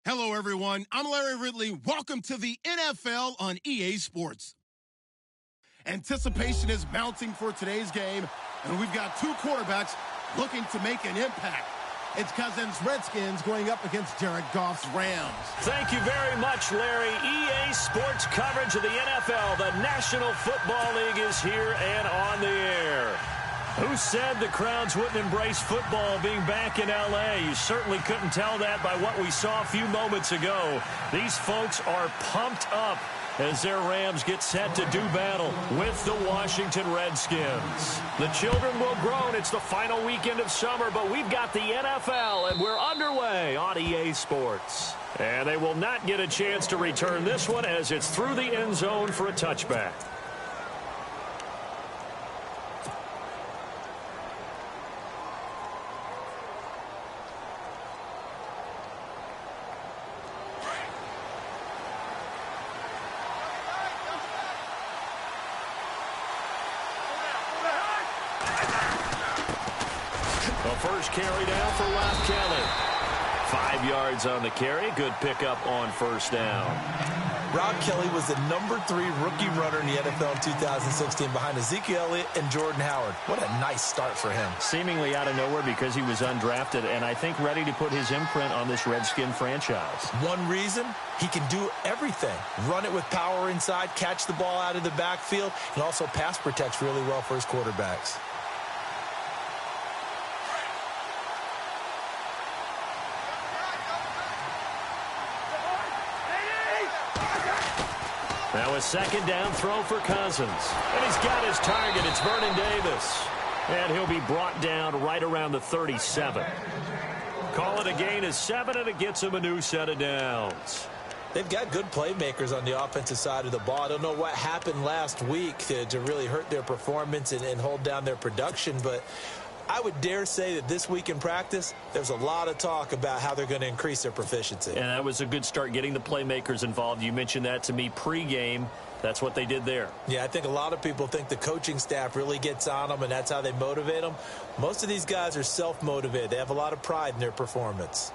Hello, everyone. I'm Larry Ridley. Welcome to the NFL on EA Sports. Anticipation is mounting for today's game, and we've got two quarterbacks looking to make an impact. It's Cousins' Redskins going up against Jared Goff's Rams. Thank you very much, Larry. EA Sports coverage of the NFL. The National Football League is here and on the air. Who said the crowds wouldn't embrace football being back in L.A.? You certainly couldn't tell that by what we saw a few moments ago. These folks are pumped up as their Rams get set to do battle with the Washington Redskins. The children will groan. It's the final weekend of summer, but we've got the NFL, and we're underway on EA Sports. And they will not get a chance to return this one as it's through the end zone for a touchback. First carry down for Rob Kelly. 5 yards on the carry. Good pickup on first down. Rob Kelly was the #3 rookie runner in the NFL in 2016 behind Ezekiel Elliott and Jordan Howard. What a nice start for him. Seemingly out of nowhere because he was undrafted and I think ready to put his imprint on this Redskin franchise. One reason, he can do everything. Run it with power inside, catch the ball out of the backfield, and also pass protects really well for his quarterbacks. Now a second down throw for Cousins. And he's got his target. It's Vernon Davis. And he'll be brought down right around the 37. Call it a gain of 7, and it gets him a new set of downs. They've got good playmakers on the offensive side of the ball. I don't know what happened last week to really hurt their performance and hold down their production, but I would dare say that this week in practice, there's a lot of talk about how they're going to increase their proficiency. And that was a good start, getting the playmakers involved. You mentioned that to me pregame. That's what they did there. Yeah, I think a lot of people think the coaching staff really gets on them, and that's how they motivate them. Most of these guys are self-motivated. They have a lot of pride in their performance.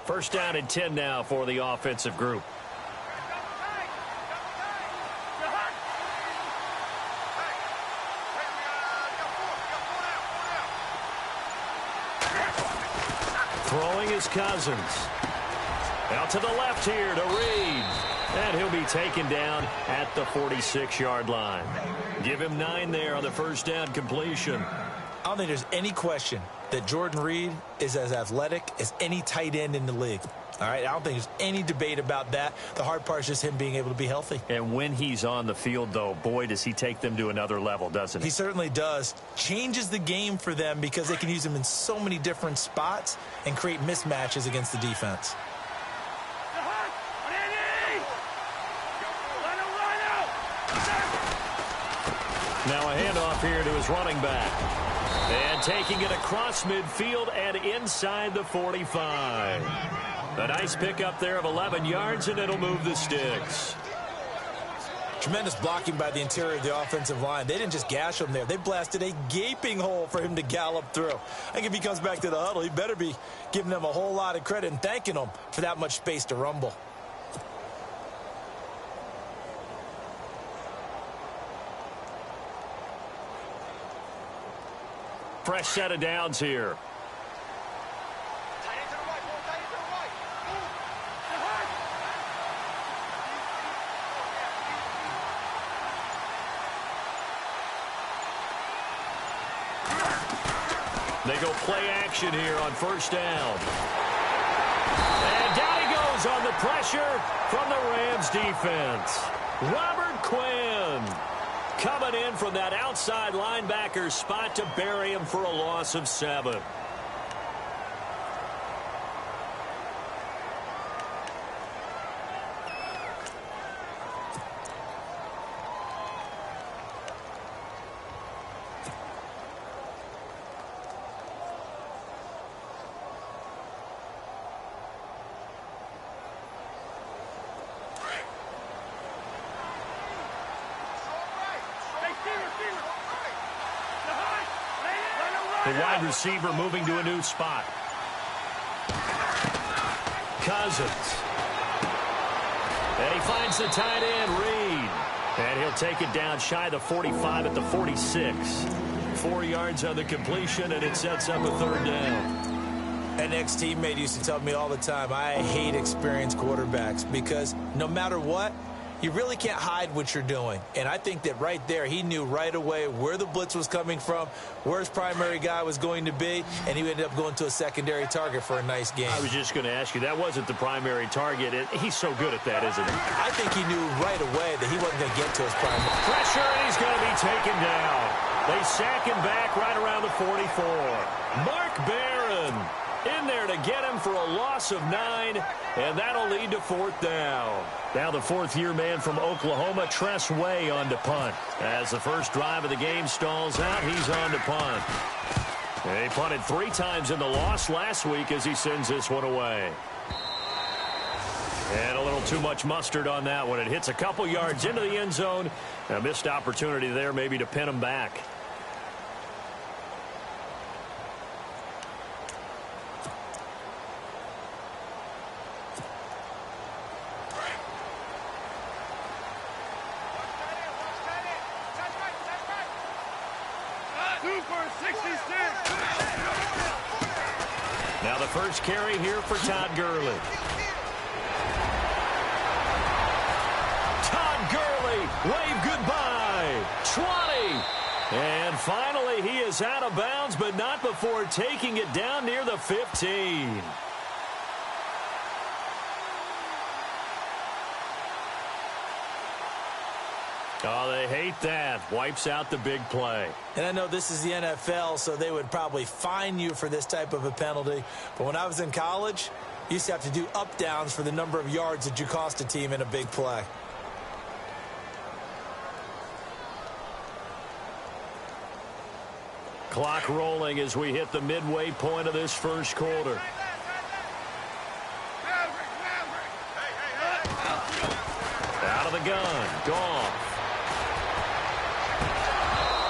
First down and 10 now for the offensive group. Throwing is Cousins. Out to the left here to Reed. And he'll be taken down at the 46-yard line. Give him 9 there on the first down completion. I don't think there's any question that Jordan Reed is as athletic as any tight end in the league. All right, I don't think there's any debate about that. The hard part is just him being able to be healthy. And when he's on the field, though, boy, does he take them to another level, doesn't he? He certainly does. Changes the game for them because they can use him in so many different spots and create mismatches against the defense. Now a handoff here to his running back. And taking it across midfield and inside the 45. A nice pickup there of 11 yards, and it'll move the sticks. Tremendous blocking by the interior of the offensive line. They didn't just gash him there. They blasted a gaping hole for him to gallop through. I think if he comes back to the huddle, he better be giving them a whole lot of credit and thanking them for that much space to rumble. Fresh set of downs here. They go play action here on first down. And down he goes on the pressure from the Rams defense. Robert Quinn coming in from that outside linebacker spot to bury him for a loss of 7. The wide receiver moving to a new spot. Cousins. And he finds the tight end, Reed. And he'll take it down shy of the 45 at the 46. 4 yards on the completion, and it sets up a third down. An ex-teammate used to tell me all the time, I hate experienced quarterbacks because no matter what, you really can't hide what you're doing. And I think that right there, he knew right away where the blitz was coming from, where his primary guy was going to be, and he ended up going to a secondary target for a nice game. I was just going to ask you, that wasn't the primary target. He's so good at that, isn't he? I think he knew right away that he wasn't going to get to his primary. Pressure, and he's going to be taken down. They sack him back right around the 44. Mark Barron in there to get him for a loss of 9, and that'll lead to fourth down. Now the fourth-year man from Oklahoma, Tress Way, on to punt. As the first drive of the game stalls out, he's on to punt. He punted 3 times in the loss last week as he sends this one away. And a little too much mustard on that one. It hits a couple yards into the end zone. A missed opportunity there maybe to pin him back. Now the first carry here for Todd Gurley. Todd Gurley, wave goodbye. 20. And finally he is out of bounds, but not before taking it down near the 15. Oh, they hate that. Wipes out the big play. And I know this is the NFL, so they would probably fine you for this type of a penalty. But when I was in college, you used to have to do up-downs for the number of yards that you cost a team in a big play. Clock rolling as we hit the midway point of this first quarter. Out of the gun. Goff.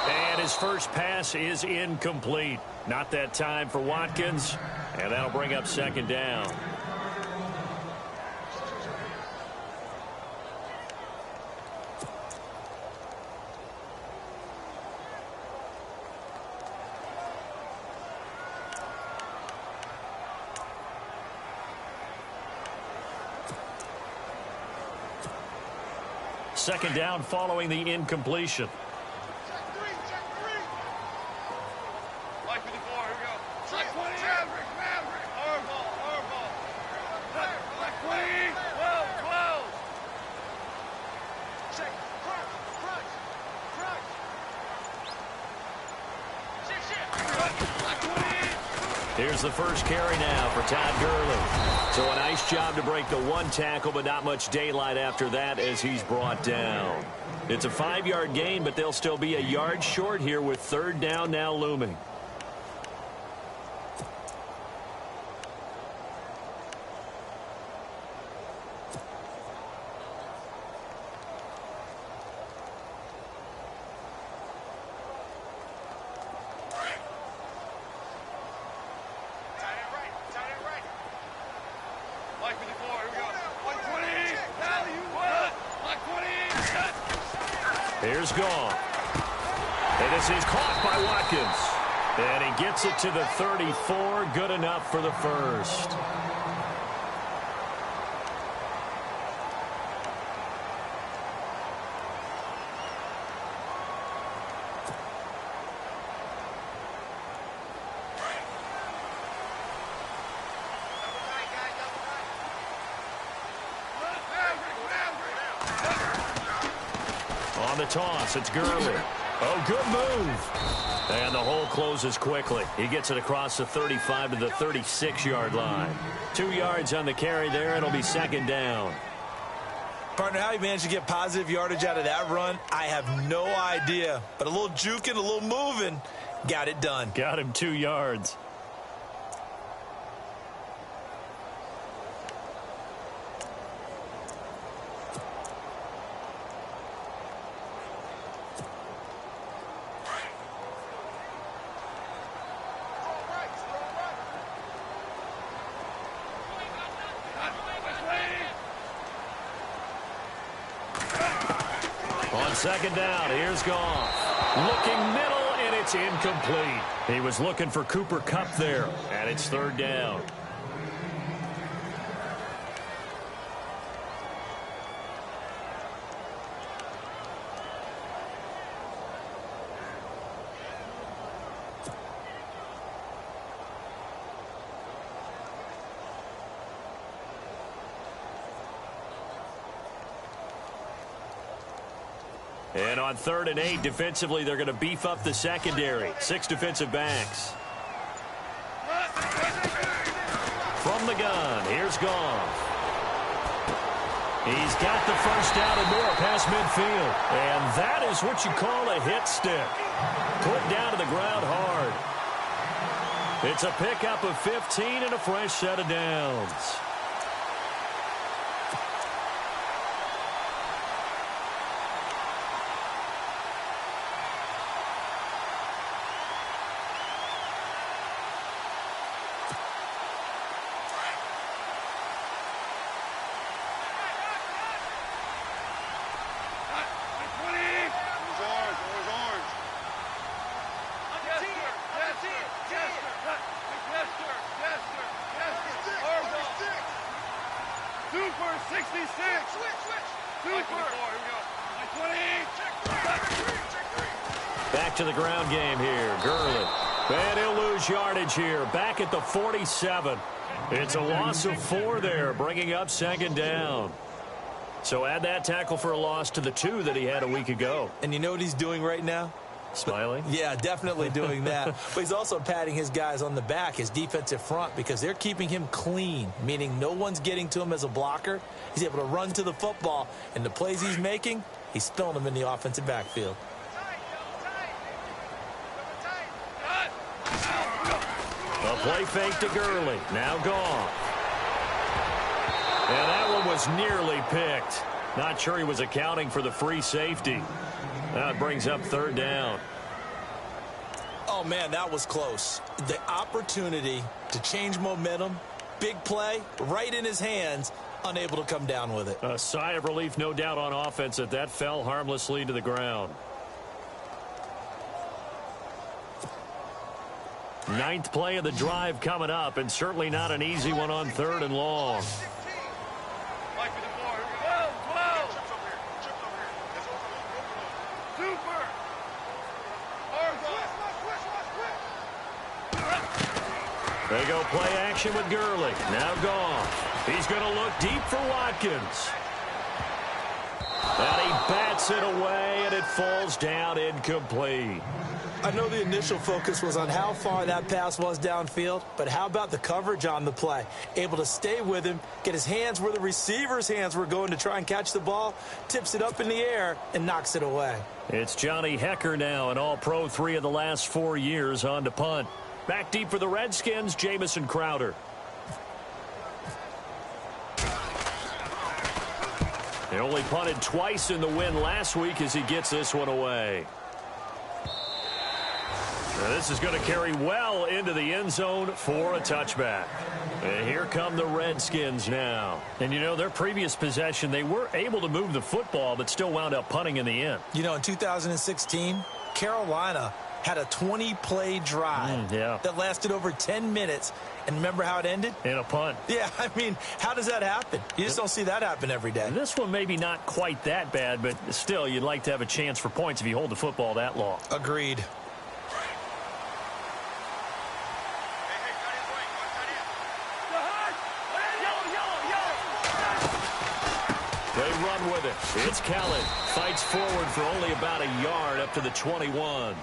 And his first pass is incomplete. Not that time for Watkins. And that'll bring up second down. Second down following the incompletion. Check three. Like with the ball, here we go. Check 20. Maverick. Hardball. Like 20. 12. Check. Crunch. Shit. Like 20. Here's the first carry now for Todd Gurley. So a nice job to break the one tackle, but not much daylight after that as he's brought down. It's a 5-yard gain, but they'll still be a yard short here with third down now looming. Here's Goff. And this is caught by Watkins. And he gets it to the 34. Good enough for the first. On the toss, it's Gurley. Oh, good move. And the hole closes quickly. He gets it across the 35 to the 36-yard line. 2 yards on the carry there. It'll be second down. Partner, how he managed to get positive yardage out of that run, I have no idea. But a little juking, a little moving, got it done. Got him 2 yards. second down. Here's Goff. Looking middle, and it's incomplete. He was looking for Cooper Kupp there, and it's third down. And on 3rd and 8, defensively, they're going to beef up the secondary. 6 defensive backs. From the gun, here's Goff. He's got the first down and more past midfield. And that is what you call a hit stick. Put down to the ground hard. It's a pickup of 15 and a fresh set of downs. Back to the ground game here. Gurley. And he'll lose yardage here. Back at the 47. It's a loss of 4 there, bringing up second down. So add that tackle for a loss to the 2 that he had a week ago. And you know what he's doing right now? Smiling? Yeah, definitely doing that. But he's also patting his guys on the back, his defensive front, because they're keeping him clean, meaning no one's getting to him as a blocker. He's able to run to the football, and the plays he's making, he's spilling them in the offensive backfield. A play fake to Gurley. Now gone. And that one was nearly picked. Not sure he was accounting for the free safety. Now it brings up third down. Oh, man, that was close. The opportunity to change momentum, big play, right in his hands, unable to come down with it. A sigh of relief, no doubt, on offense that that fell harmlessly to the ground. 9th play of the drive coming up, and certainly not an easy one on 3rd and long. They go play action with Gurley. Now Goff. He's going to look deep for Watkins. And he bats it away, and it falls down incomplete. I know the initial focus was on how far that pass was downfield, but how about the coverage on the play? Able to stay with him, get his hands where the receiver's hands were going to try and catch the ball, tips it up in the air, and knocks it away. It's Johnny Hecker now, an all-pro 3 of the last 4 years, on to punt. Back deep for the Redskins, Jamison Crowder. They only punted twice in the win last week as he gets this one away. Now this is going to carry well into the end zone for a touchback. And here come the Redskins now. And, you know, their previous possession, they were able to move the football, but still wound up punting in the end. You know, in 2016, Carolina had a 20-play drive that lasted over 10 minutes. And remember how it ended? In a punt. Yeah, I mean, how does that happen? You just don't see that happen every day. This one maybe not quite that bad, but still, you'd like to have a chance for points if you hold the football that long. Agreed. They run with it. It's Khaled. Fights forward for only about a yard up to the 21.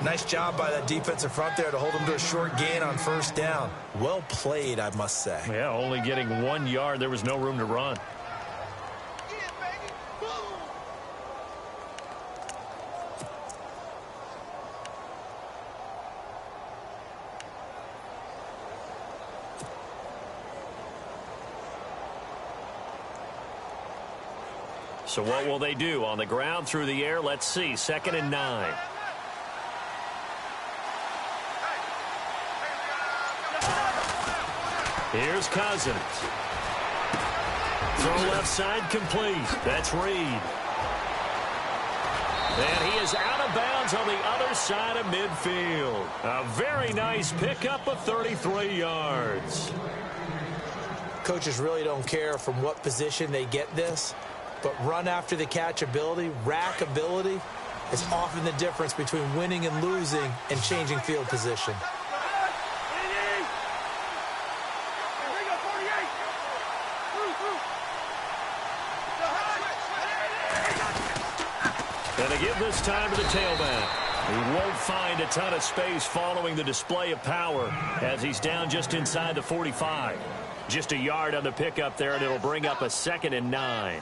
Nice job by that defensive front there to hold him to a short gain on first down. Well played, I must say. Yeah, only getting 1 yard. There was no room to run. So what will they do? On the ground, through the air? Let's see. 2nd and 9. Here's Cousins. Throw left side complete. That's Reed. And he is out of bounds on the other side of midfield. A very nice pickup of 33 yards. Coaches really don't care from what position they get this, but run after the catch ability, rack ability, is often the difference between winning and losing and changing field position. And they give this time to the tailback. He won't find a ton of space following the display of power as he's down just inside the 45. Just a yard on the pickup there, and it'll bring up a 2nd and 9.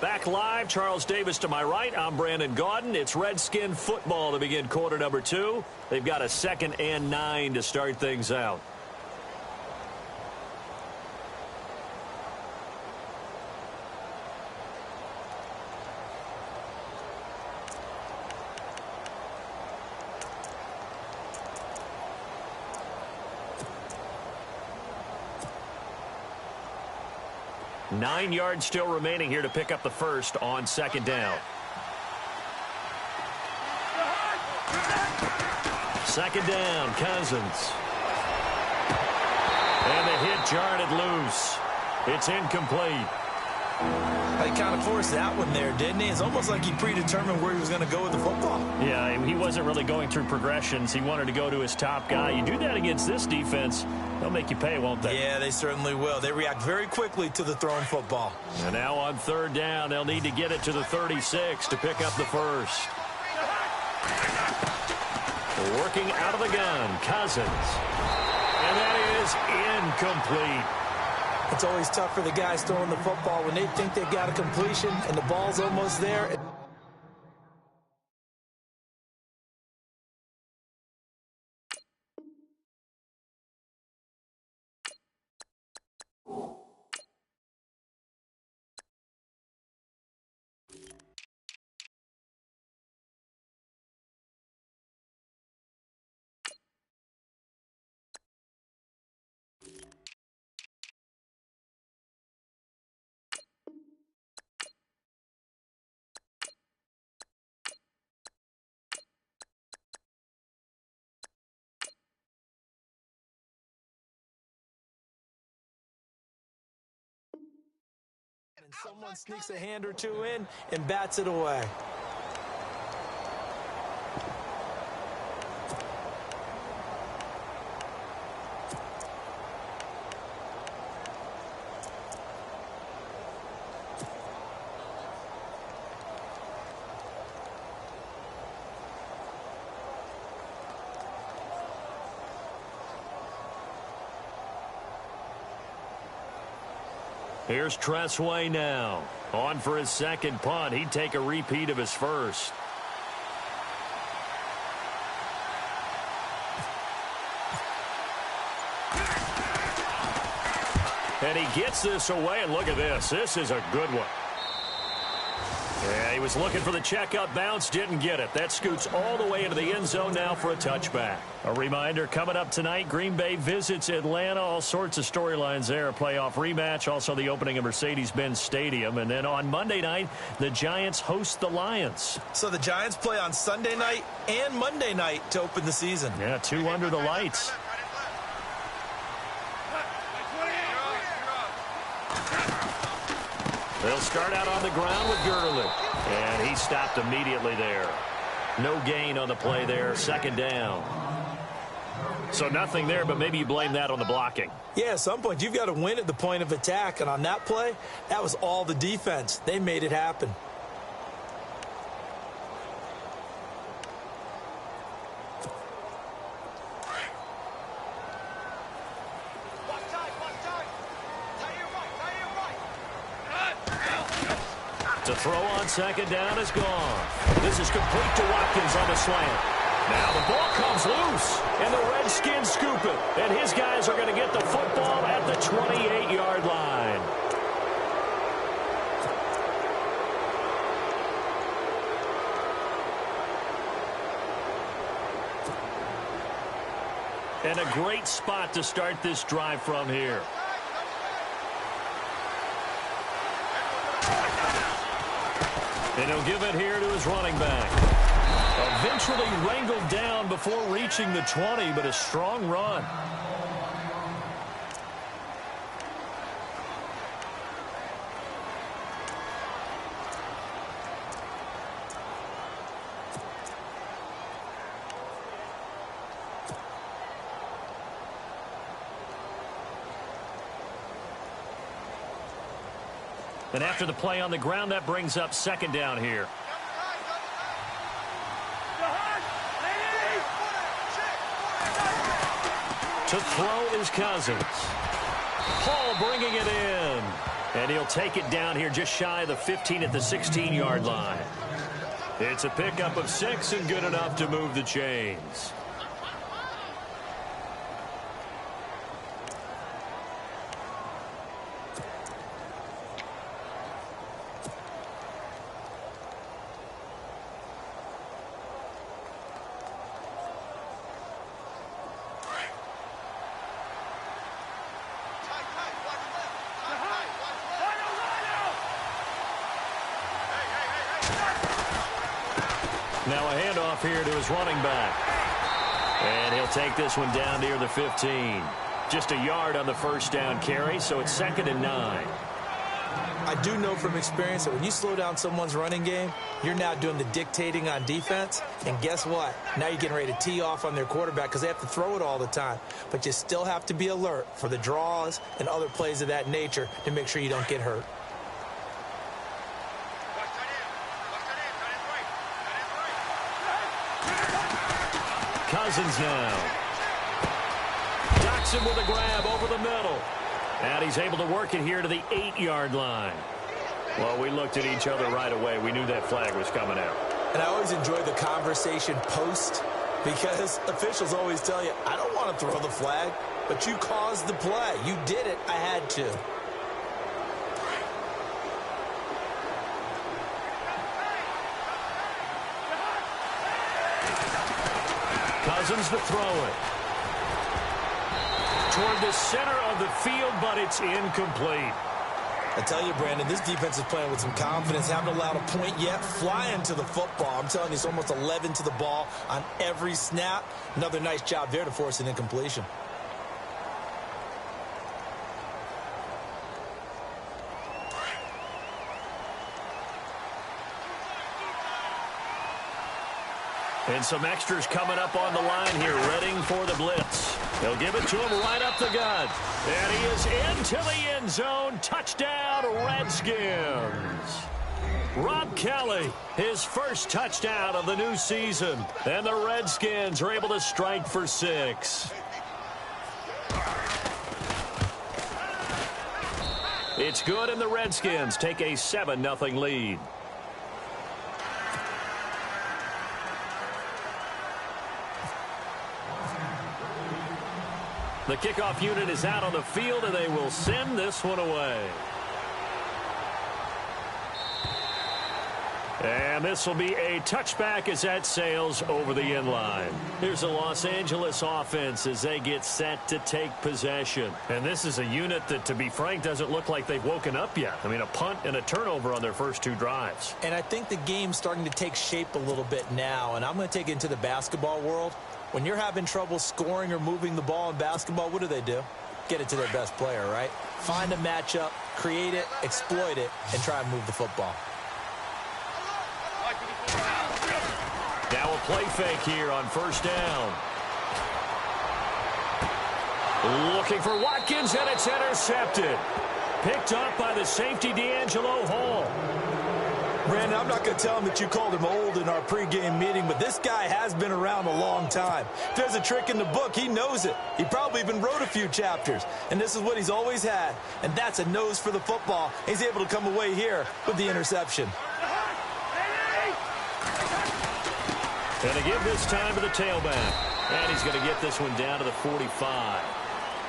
Back live, Charles Davis to my right. I'm Brandon Gaudin. It's Redskin football to begin quarter number 2. They've got a 2nd and 9 to start things out. Nine yards still remaining here to pick up the first on 2nd down. 2nd down, Cousins. And the hit jarred it loose. It's incomplete. He kind of forced that one there, didn't he? It's almost like he predetermined where he was going to go with the football. Yeah, he wasn't really going through progressions. He wanted to go to his top guy. You do that against this defense, they'll make you pay, won't they? Yeah, they certainly will. They react very quickly to the thrown football. And now on 3rd down, they'll need to get it to the 36 to pick up the first. Working out of the gun, Cousins. And that is incomplete. It's always tough for the guys throwing the football when they think they've got a completion and the ball's almost there. And someone sneaks a hand or two in and bats it away. Here's Tressway now. On for his 2nd punt. He'd take a repeat of his first. And he gets this away, and look at this. This is a good one. Yeah, he was looking for the checkup bounce, didn't get it. That scoots all the way into the end zone now for a touchback. A reminder, coming up tonight, Green Bay visits Atlanta. All sorts of storylines there. A playoff rematch, also the opening of Mercedes-Benz Stadium. And then on Monday night, the Giants host the Lions. So the Giants play on Sunday night and Monday night to open the season. Yeah, 2 under the lights. They'll start out on the ground with Gurley. And he stopped immediately there. No gain on the play there. 2nd down. So nothing there, but maybe you blame that on the blocking. Yeah, at some point you've got to win at the point of attack. And on that play, that was all the defense. They made it happen. To throw on 2nd down is gone. This is complete to Watkins on the slant. Now the ball comes loose, and the Redskins scoop it. And his guys are going to get the football at the 28-yard line. And a great spot to start this drive from here. And he'll give it here to his running back. Eventually wrangled down before reaching the 20, but a strong run. And after the play on the ground, that brings up second down here. To throw is Cousins. Hall bringing it in. And he'll take it down here just shy of the 15 at the 16-yard line. It's a pickup of 6 and good enough to move the chains. Now a handoff here to his running back. And he'll take this one down near the 15. Just a yard on the first down carry, so it's 2nd and 9. I do know from experience that when you slow down someone's running game, you're now doing the dictating on defense. And guess what? Now you're getting ready to tee off on their quarterback because they have to throw it all the time. But you still have to be alert for the draws and other plays of that nature to make sure you don't get hurt. Cousins now. Docks him with a grab over the middle. And he's able to work it here to the 8-yard line. Well, we looked at each other right away. We knew that flag was coming out. And I always enjoy the conversation post because officials always tell you, I don't want to throw the flag, but you caused the play. You did it. I had to. Cousins to throw it. Toward the center of the field, but it's incomplete. I tell you, Brandon, this defense is playing with some confidence. Haven't allowed a point yet. Flying to the football. I'm telling you, it's almost 11 to the ball on every snap. Another nice job there to force an incompletion. And some extras coming up on the line here, readying for the blitz. They'll give it to him right up the gut. And he is into the end zone. Touchdown, Redskins. Rob Kelly, his first touchdown of the new season. And the Redskins are able to strike for 6. It's good, and the Redskins take a 7-0 lead. The kickoff unit is out on the field, and they will send this one away. And this will be a touchback as that sails over the end line. Here's the Los Angeles offense as they get set to take possession. And this is a unit that, to be frank, doesn't look like they've woken up yet. I mean, a punt and a turnover on their first 2 drives. And I think the game's starting to take shape a little bit now, and I'm going to take it into the basketball world. When you're having trouble scoring or moving the ball in basketball, what do? Get it to their best player, right? Find a matchup, create it, exploit it, and try and move the football. Now a play fake here on first down. Looking for Watkins, and it's intercepted. Picked up by the safety, D'Angelo Hall. Brandon, I'm not going to tell him that you called him old in our pregame meeting, but this guy has been around a long time. If there's a trick in the book, he knows it. He probably even wrote a few chapters, and this is what he's always had, and that's a nose for the football. He's able to come away here with the interception. And to give this time to the tailback, and he's going to get this one down to the 45.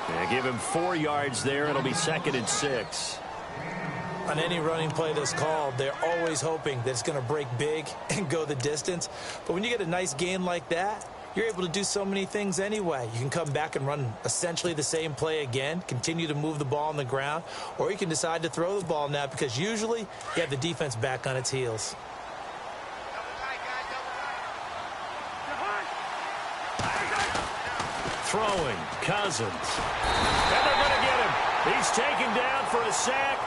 And give him 4 yards there. It'll be 2nd and 6. On any running play that's called, they're always hoping that it's going to break big and go the distance. But when you get a nice gain like that, you're able to do so many things anyway. You can come back and run essentially the same play again, continue to move the ball on the ground, or you can decide to throw the ball now because usually you have the defense back on its heels. Throwing, Cousins. And they're going to get him. He's taken down for a sack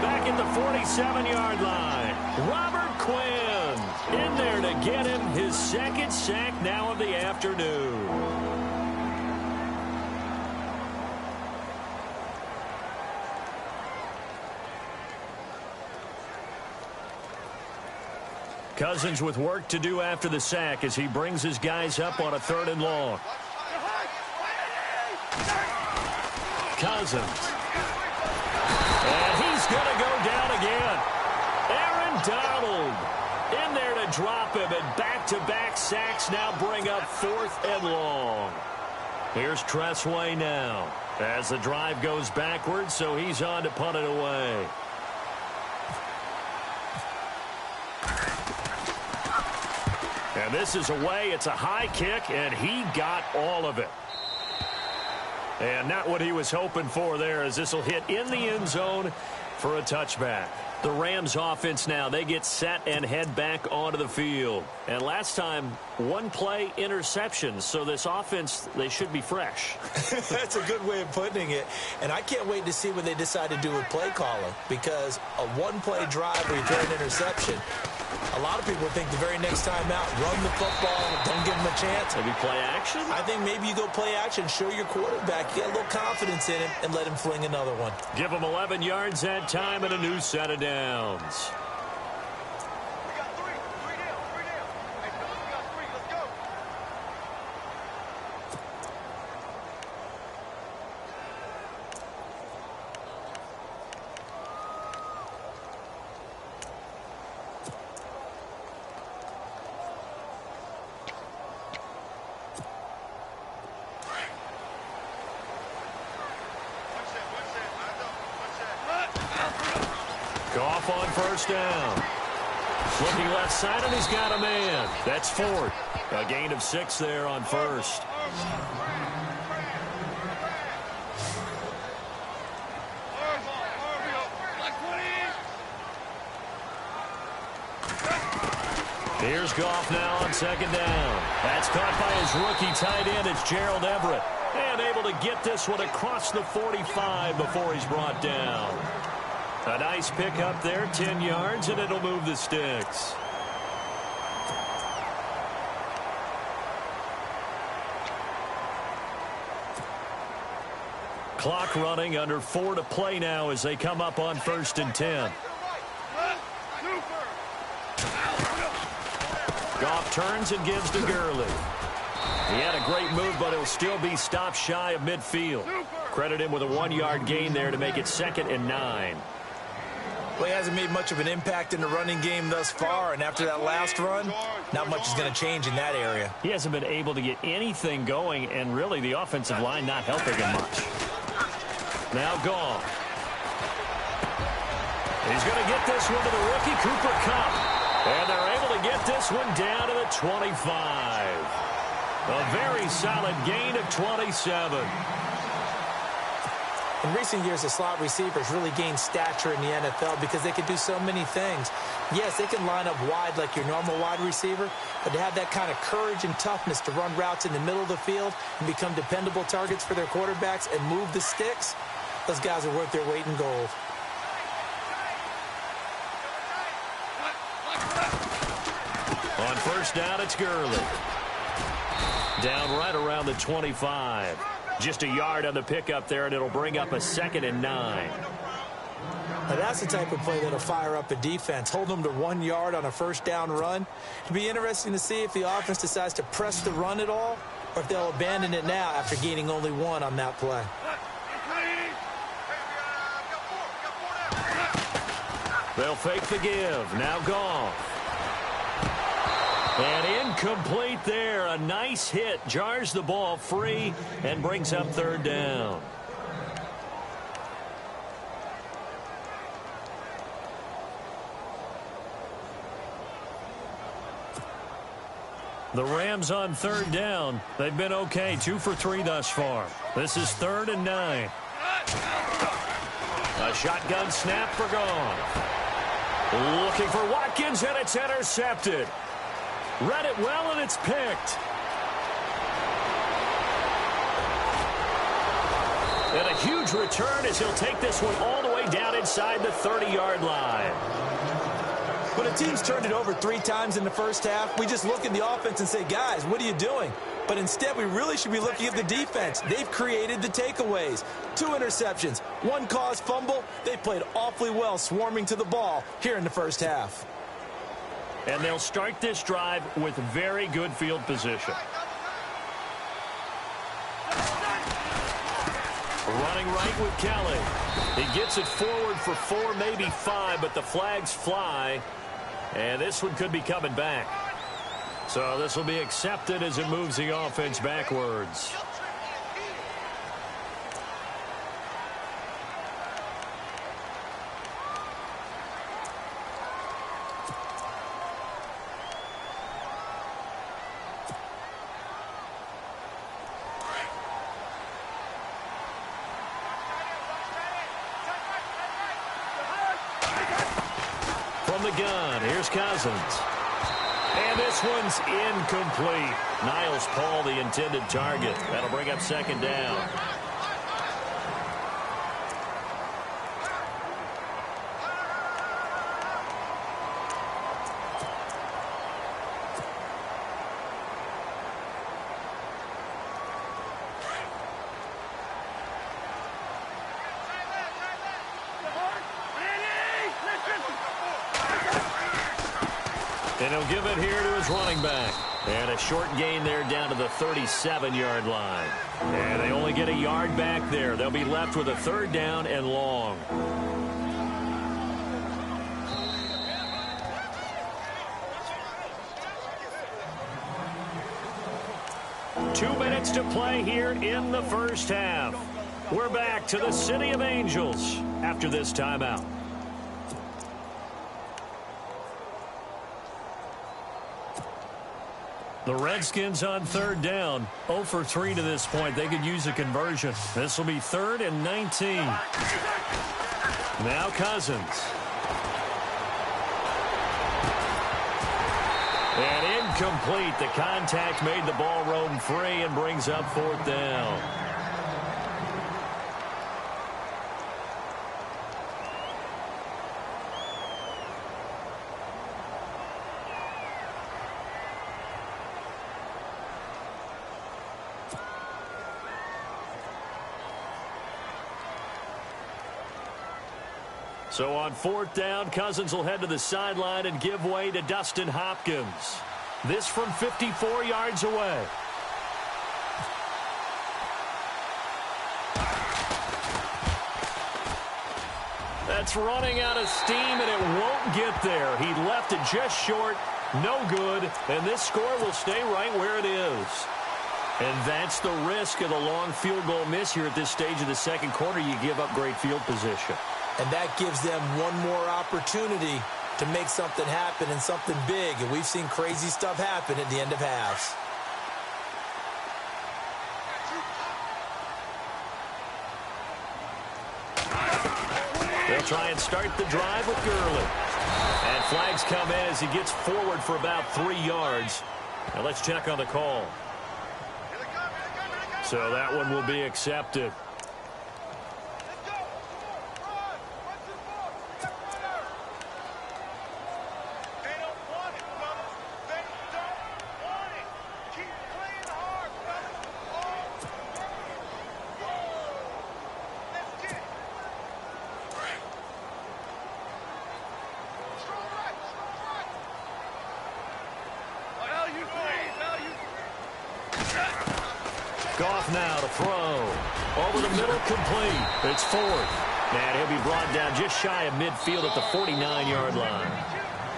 back at the 47-yard line. Robert Quinn in there to get him his second sack now of the afternoon. Cousins with work to do after the sack as he brings his guys up on a 3rd and long. Cousins. And he's going to go down again. Aaron Donald in there to drop him, and back-to-back sacks now bring up 4th and long. Here's Tressway now as the drive goes backwards, so he's on to punt it away. And this is away. It's a high kick, and he got all of it. And not what he was hoping for there, as this will hit in the end zone for a touchback. The Rams offense now, they get set and head back onto the field. And last time, 1-play interception. So this offense, they should be fresh. That's a good way of putting it. And I can't wait to see what they decide to do with play calling, because a 1-play drive where you throw an interception, a lot of people think the very next time out, run the football, don't give them a chance. Maybe play action? I think maybe you go play action, show your quarterback, get a little confidence in him, and let him fling another one. Give him 11 yards that time and a new set of downs. We got three down. Hey, we got 3. Let's go. Goff on 1st down. Looking left side, and he's got a man. That's 4th. A gain of 6 there on 1st. Here's Goff now on 2nd down. That's caught by his rookie tight end. It's Gerald Everett. And able to get this one across the 45 before he's brought down. A nice pickup there, 10 yards, and it'll move the sticks. Clock running, under 4 to play now as they come up on 1st and 10. Goff turns and gives to Gurley. He had a great move, but he'll still be stopped shy of midfield. Credit him with a 1-yard gain there to make it 2nd and 9. Well, he hasn't made much of an impact in the running game thus far, and after that last run, not much is going to change in that area. He hasn't been able to get anything going, and really the offensive line not helping him much. Now Goff. He's going to get this one to the rookie, Cooper Kupp. And they're able to get this one down to the 25. A very solid gain of 27. In recent years, the slot receivers really gained stature in the NFL because they can do so many things. Yes, they can line up wide like your normal wide receiver, but to have that kind of courage and toughness to run routes in the middle of the field and become dependable targets for their quarterbacks and move the sticks, those guys are worth their weight in gold. On 1st down, it's Gurley. Down right around the 25. Just a yard on the pickup there, and it'll bring up a 2nd and 9. Now that's the type of play that'll fire up a defense. Hold them to 1 yard on a 1st down run. It'll be interesting to see if the offense decides to press the run at all, or if they'll abandon it now after gaining only 1 on that play. They'll fake the give. Now Goff. And incomplete there. A nice hit. Jars the ball free and brings up 3rd down. The Rams on third down. They've been okay, 2 for 3 thus far. This is 3rd and 9. A shotgun snap for gone. Looking for Watkins, and it's intercepted. Read it well, and it's picked. And a huge return as he'll take this one all the way down inside the 30-yard line. When a team's turned it over 3 times in the first half, we just look at the offense and say, guys, what are you doing? But instead, we really should be looking at the defense. They've created the takeaways. 2 interceptions, 1 caused fumble. They played awfully well swarming to the ball here in the first half. And they'll start this drive with very good field position. Running right with Kelly. He gets it forward for 4, maybe 5, but the flags fly. And this one could be coming back. So this will be accepted as it moves the offense backwards. From the gun, here's Cousins. And this one's incomplete. Niles Paul, the intended target. That'll bring up 2nd down. And he'll give it here to his running back. And a short gain there down to the 37-yard line. And they only get a yard back there. They'll be left with a 3rd down and long. Two minutes to play here in the first half. We're back to the City of Angels after this timeout. The Redskins on 3rd down. 0 for 3 to this point. They could use a conversion. This will be 3rd and 19. Now Cousins. And incomplete. The contact made the ball roam free and brings up 4th down. So on 4th down, Cousins will head to the sideline and give way to Dustin Hopkins. This from 54 yards away. That's running out of steam, and it won't get there. He left it just short, no good, and this score will stay right where it is. And that's the risk of the long field goal miss here at this stage of the 2nd quarter. You give up great field position. And that gives them one more opportunity to make something happen and something big. And we've seen crazy stuff happen at the end of halves. They'll try and start the drive with Gurley. And flags come in as he gets forward for about 3 yards. Now let's check on the call. So that one will be accepted. Goff now to throw. Over the middle, complete. It's 4th. And he'll be brought down just shy of midfield at the 49-yard line.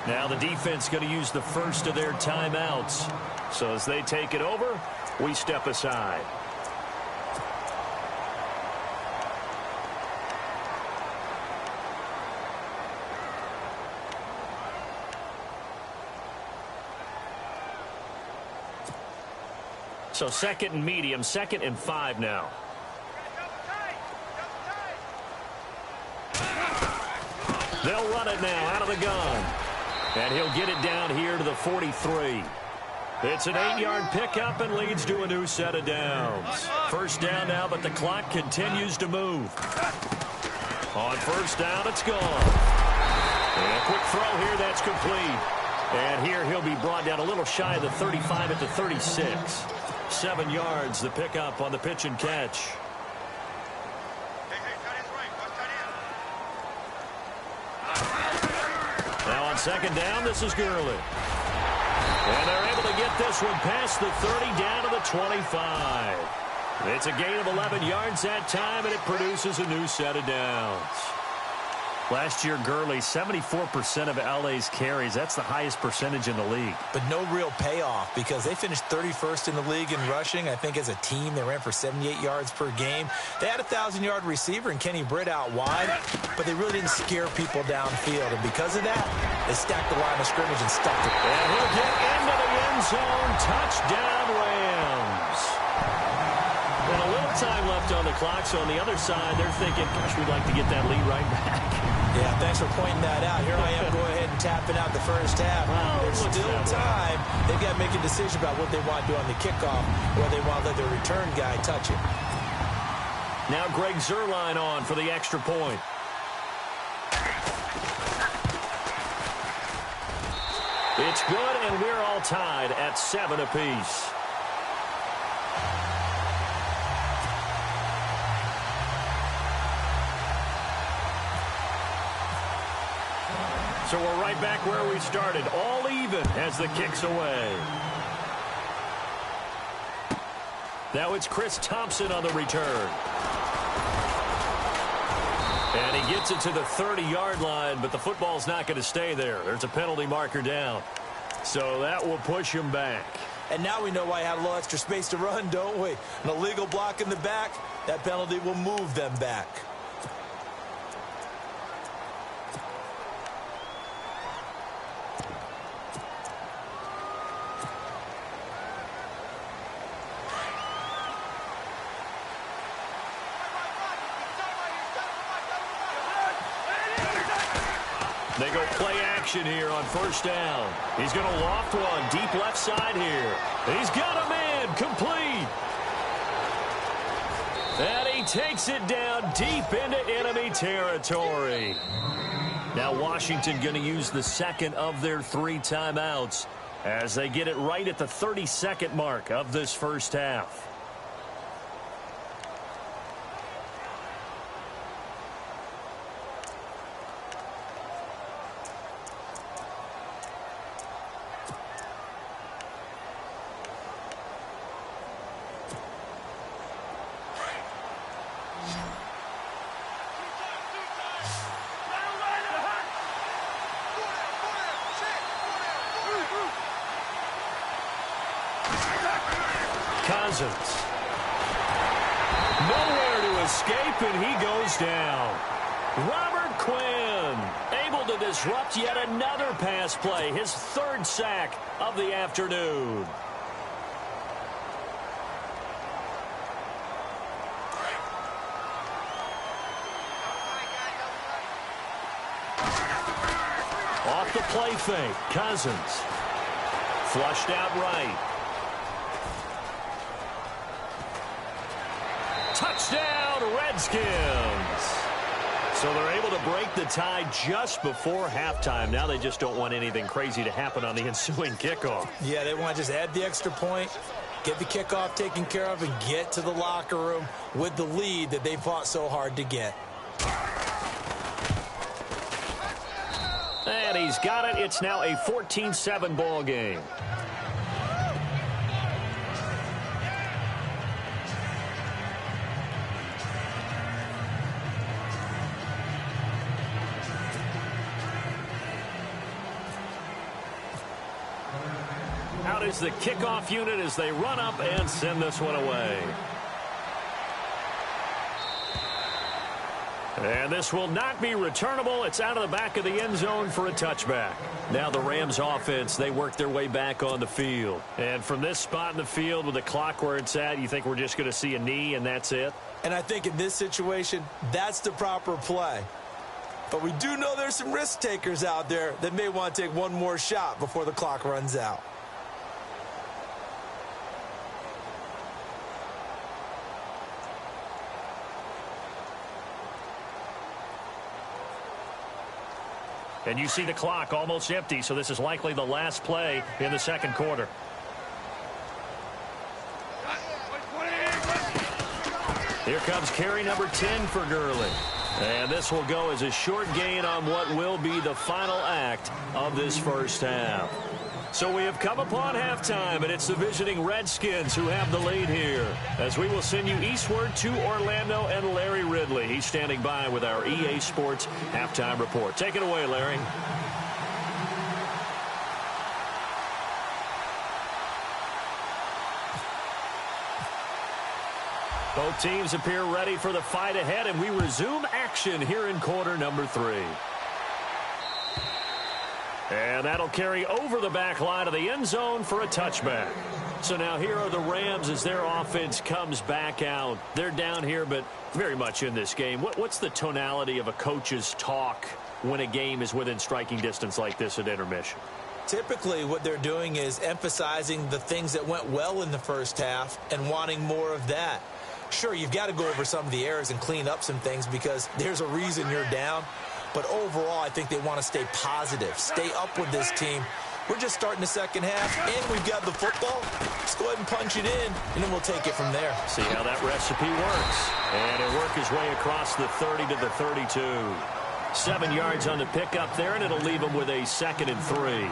Now the defense going to use the first of their timeouts. So as they take it over, we step aside. So second and medium, 2nd and 5 now. They'll run it now out of the gun. And he'll get it down here to the 43. It's an 8-yard pickup and leads to a new set of downs. First down now, but the clock continues to move. On first down, it's gone. And a quick throw here, that's complete. And here he'll be brought down a little shy of the 35 at the 36. 7 yards, the pickup on the pitch and catch. Now on second down, this is Gurley. And they're able to get this one past the 30 down to the 25. It's a gain of 11 yards that time, and it produces a new set of downs. Last year, Gurley, 74% of LA's carries. That's the highest percentage in the league. But no real payoff because they finished 31st in the league in rushing. I think as a team, they ran for 78 yards per game. They had a 1,000-yard receiver in Kenny Britt out wide, but they really didn't scare people downfield. And because of that, they stacked the line of scrimmage and stuffed it. And he'll get into the end zone. Touchdown, Rams. And a little time left on the clock, so on the other side, they're thinking, gosh, we'd like to get that lead right back. Yeah, thanks for pointing that out. Here I am going ahead and tapping out the first half. There's still time. They've got to make a decision about what they want to do on the kickoff, or they want to let their return guy touch it. Now Greg Zuerlein on for the extra point. It's good, and we're all tied at 7 apiece. So we're right back where we started, all even as the kick's away. Now it's Chris Thompson on the return. And he gets it to the 30-yard line, but the football's not going to stay there. There's a penalty marker down. So that will push him back. And now we know why I had a little extra space to run, don't we? An illegal block in the back, that penalty will move them back. They go play action here on first down. He's going to loft one deep left side here. He's got him in, complete. And he takes it down deep into enemy territory. Now Washington going to use the second of their 3 timeouts as they get it right at the 30-second mark of this first half. Cousins. Nowhere to escape, and he goes down. Robert Quinn able to disrupt yet another pass play, his 3rd sack of the afternoon. Off the play fake, Cousins. Flushed out right. Touchdown, Redskins. So they're able to break the tie just before halftime. Now they just don't want anything crazy to happen on the ensuing kickoff. Yeah, they want to just add the extra point, get the kickoff taken care of, and get to the locker room with the lead that they fought so hard to get. And he's got it. It's now a 14-7 ball game. Out is the kickoff unit as they run up and send this one away. And this will not be returnable. It's out of the back of the end zone for a touchback. Now the Rams offense, they work their way back on the field. And from this spot in the field with the clock where it's at, you think we're just going to see a knee and that's it? And I think in this situation, that's the proper play. But we do know there's some risk takers out there that may want to take one more shot before the clock runs out. And you see the clock almost empty, so this is likely the last play in the second quarter. Here comes carry number 10 for Gurley. And this will go as a short gain on what will be the final act of this first half. So we have come upon halftime, and it's the visiting Redskins who have the lead here. As we will send you eastward to Orlando and Larry Ridley. He's standing by with our EA Sports halftime report. Take it away, Larry. Both teams appear ready for the fight ahead, and we resume action here in quarter number 3. And that'll carry over the back line of the end zone for a touchback. So now here are the Rams as their offense comes back out. They're down here, but very much in this game. What's the tonality of a coach's talk when a game is within striking distance like this at intermission? Typically, what they're doing is emphasizing the things that went well in the first half and wanting more of that. Sure, you've got to go over some of the errors and clean up some things because there's a reason you're down. But overall, I think they want to stay positive, stay up with this team. We're just starting the second half, and we've got the football. Let's go ahead and punch it in, and then we'll take it from there. See how that recipe works. And it'll work his way across the 30 to the 32. 7 yards on the pickup there, and it'll leave him with a 2nd and 3.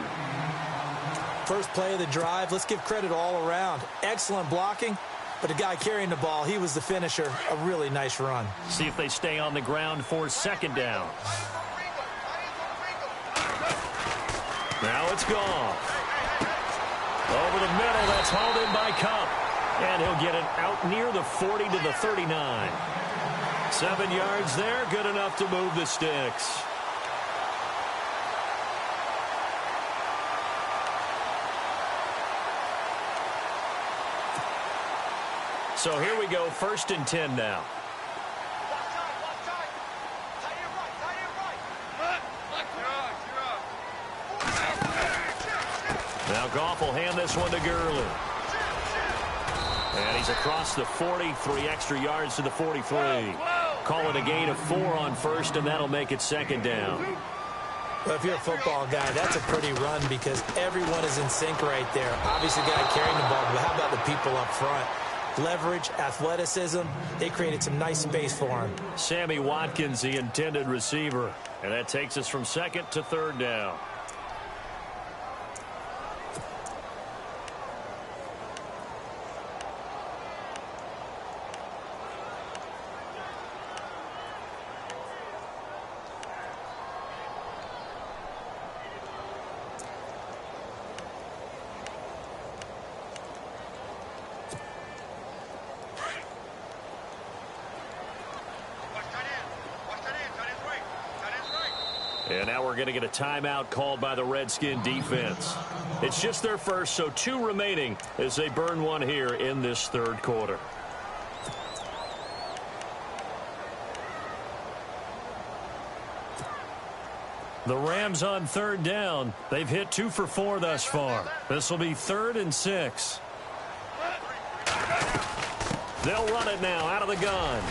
First play of the drive, let's give credit all around. Excellent blocking. But the guy carrying the ball, he was the finisher. A really nice run. See if they stay on the ground for 2nd down. Now it's gone. Over the middle, that's hauled in by Cup. And he'll get it out near the 40 to the 39. 7 yards there, good enough to move the sticks. So here we go, 1st and 10 now. Now Goff will hand this one to Gurley. And he's across the 40, 3 extra yards to the 43. Call it a gain of 4 on 1st, and that'll make it 2nd down. Well, if you're a football guy, that's a pretty run because everyone is in sync right there. Obviously, the guy carrying the ball, but how about the people up front? Leverage, athleticism, they created some nice space for him. Sammy Watkins, the intended receiver. And that takes us from 2nd to 3rd down. And now we're going to get a timeout called by the Redskin defense. It's just their first, so 2 remaining as they burn one here in this 3rd quarter. The Rams on 3rd down. They've hit 2 for 4 thus far. This will be 3rd and 6. They'll run it now out of the gun.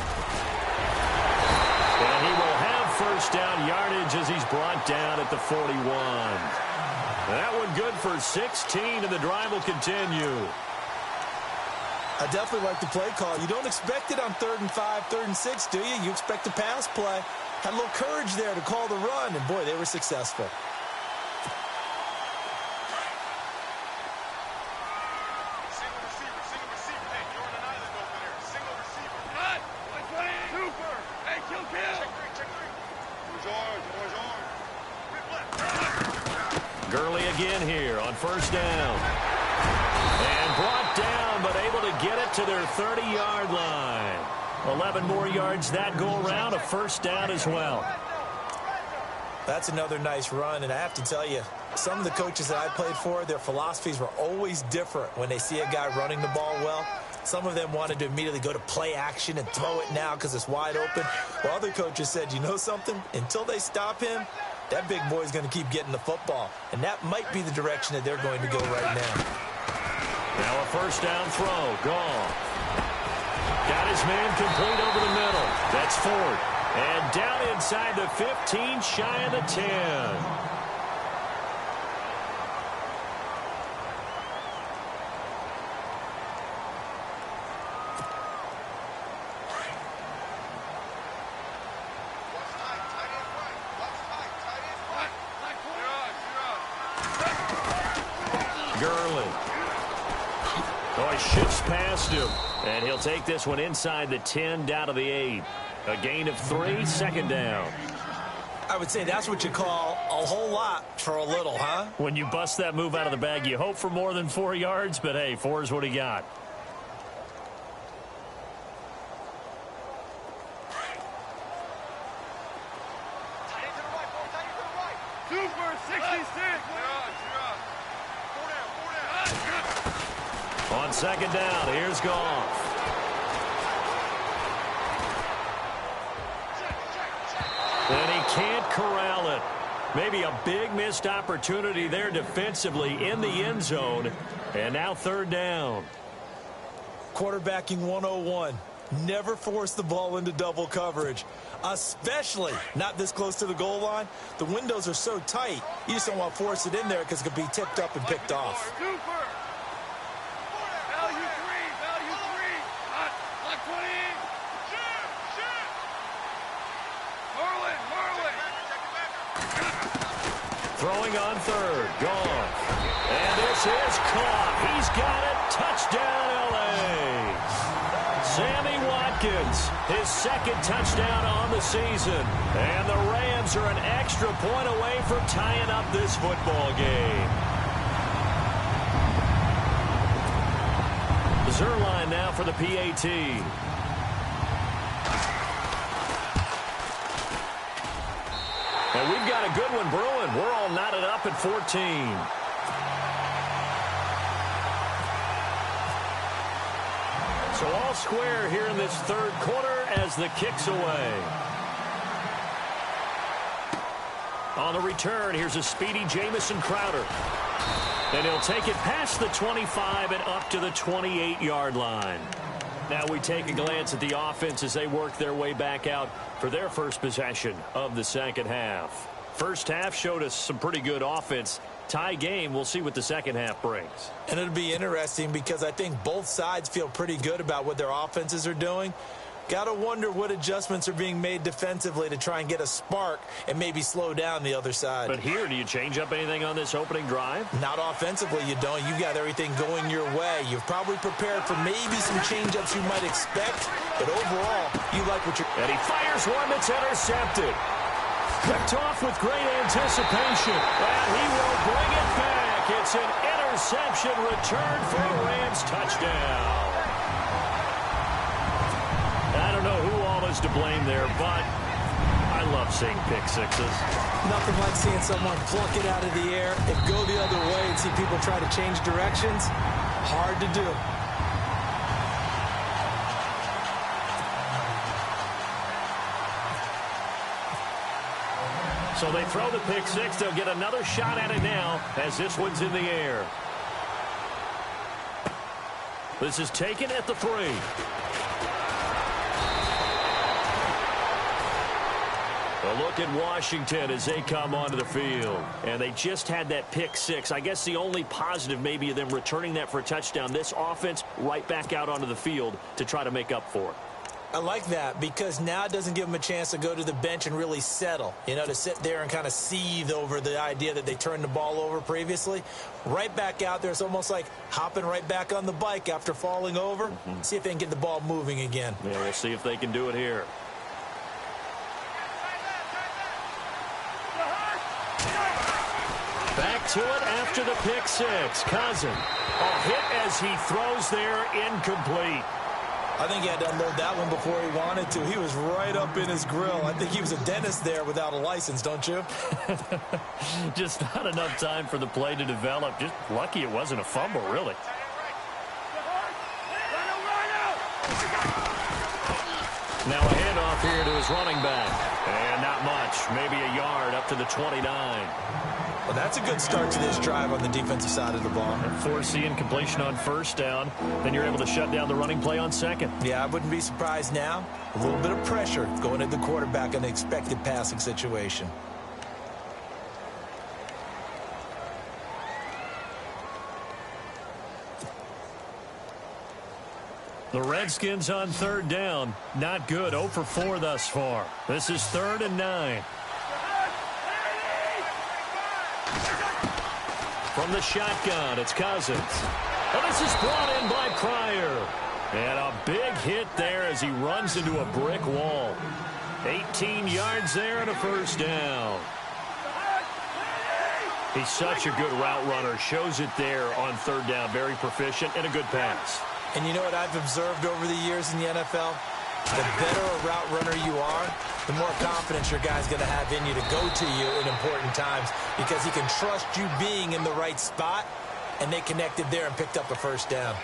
And he will have 1st down yardage as he's brought down at the 41. That one good for 16, and the drive will continue. I definitely like the play call. You don't expect it on 3rd and 5, 3rd and 6, do you? You expect a pass play. Had a little courage there to call the run, and boy, they were successful. Gurley again here on 1st down. And brought down, but able to get it to their 30-yard line. 11 more yards that go around, a first down as well. That's another nice run, and I have to tell you, some of the coaches that I played for, their philosophies were always different when they see a guy running the ball well. Some of them wanted to immediately go to play action and throw it now because it's wide open. While other coaches said, you know something? Until they stop him, that big boy's going to keep getting the football. And that might be the direction that they're going to go right now. Now a first down throw. Gone. Got his man complete over the middle. That's Ford. And down inside the 15, shy of the 10. Shifts past him, and he'll take this one inside the 10 down to the 8. A gain of 3, second down. I would say that's what you call a whole lot for a little, huh? When you bust that move out of the bag, you hope for more than 4 yards, but hey, 4 is what he got. Super 66. On second down, here's Goff. And he can't corral it. Maybe a big missed opportunity there defensively in the end zone. And now third down. Quarterbacking 101. Never force the ball into double coverage, especially not this close to the goal line. The windows are so tight, you just don't want to force it in there because it could be tipped up and picked off. Throwing on third, gone. And this is caught. He's got it. Touchdown, L.A. Sammy Watkins, his second touchdown on the season. And the Rams are an extra point away from tying up this football game. Zerline now for the PAT. And we've got a good one brewing. We're all knotted up at 14. So all square here in this third quarter as the kick's away. On the return, here's a speedy Jamison Crowder. And he'll take it past the 25 and up to the 28-yard line. Now we take a glance at the offense as they work their way back out for their first possession of the second half. First half showed us some pretty good offense. Tie game, we'll see what the second half brings. And it'll be interesting because I think both sides feel pretty good about what their offenses are doing. Got to wonder what adjustments are being made defensively to try and get a spark and maybe slow down the other side. But here, do you change up anything on this opening drive? Not offensively, you don't. You've got everything going your way. You've probably prepared for maybe some change-ups you might expect, but overall, you like what you're... And he fires one that's intercepted. Picked off with great anticipation, and he will bring it back. It's an interception return for a Rams touchdown. I don't know who all is to blame there, but I love seeing pick sixes. Nothing like seeing someone pluck it out of the air and go the other way and see people try to change directions. Hard to do. So they throw the pick six. They'll get another shot at it now as this one's in the air. This is taken at the 3. A look at Washington as they come onto the field. And they just had that pick six. I guess the only positive maybe of them returning that for a touchdown. This offense right back out onto the field to try to make up for it. I like that because now it doesn't give them a chance to go to the bench and really settle, you know, to sit there and kind of seethe over the idea that they turned the ball over previously. Right back out there, it's almost like hopping right back on the bike after falling over. See if they can get the ball moving again. Yeah, we'll see if they can do it here. Back to it after the pick six. Cousin, a hit as he throws there, incomplete. I think he had to unload that one before he wanted to. He was right up in his grill. I think he was a dentist there without a license, don't you? Just not enough time for the play to develop. Just lucky it wasn't a fumble, really. Now a handoff here to his running back. And not much. Maybe a yard up to the 29. Well, that's a good start to this drive on the defensive side of the ball. Forcing completion on first down. Then you're able to shut down the running play on second. Yeah, I wouldn't be surprised now. A little bit of pressure going at the quarterback in an expected passing situation. The Redskins on third down. Not good. 0 for 4 thus far. This is 3rd and 9. From the shotgun, it's Cousins. And this is brought in by Pryor. And a big hit there as he runs into a brick wall. 18 yards there and a first down. He's such a good route runner. Shows it there on third down. Very proficient and a good pass. And you know what I've observed over the years in the NFL? The better a route runner you are, the more confidence your guy's going to have in you to go to you in important times because he can trust you being in the right spot, and they connected there and picked up a first down.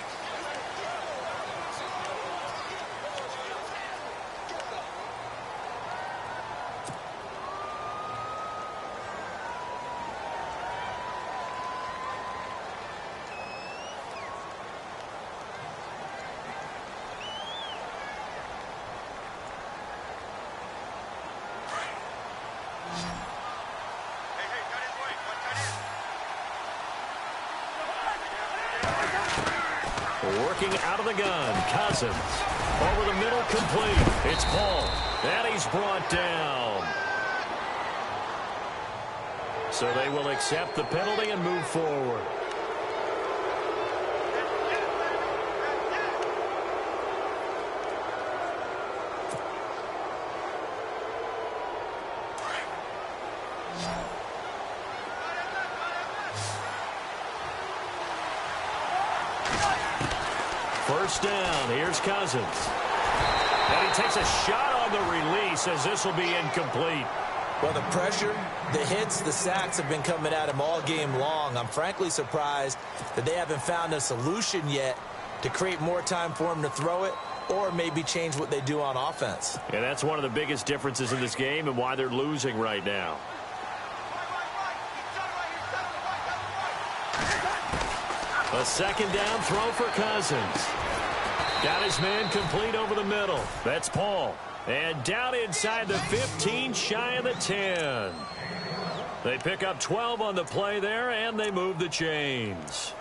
Working out of the gun, Cousins. Over the middle, complete. It's Paul. And he's brought down. So they will accept the penalty and move forward. First down. Here's Cousins. And he takes a shot on the release as this will be incomplete. Well, the pressure, the hits, the sacks have been coming at him all game long. I'm frankly surprised that they haven't found a solution yet to create more time for him to throw it or maybe change what they do on offense. And that's one of the biggest differences in this game and why they're losing right now. A second down throw for Cousins. Got his man complete over the middle. That's Paul. And down inside the 15, shy of the 10. They pick up 12 on the play there, and they move the chains.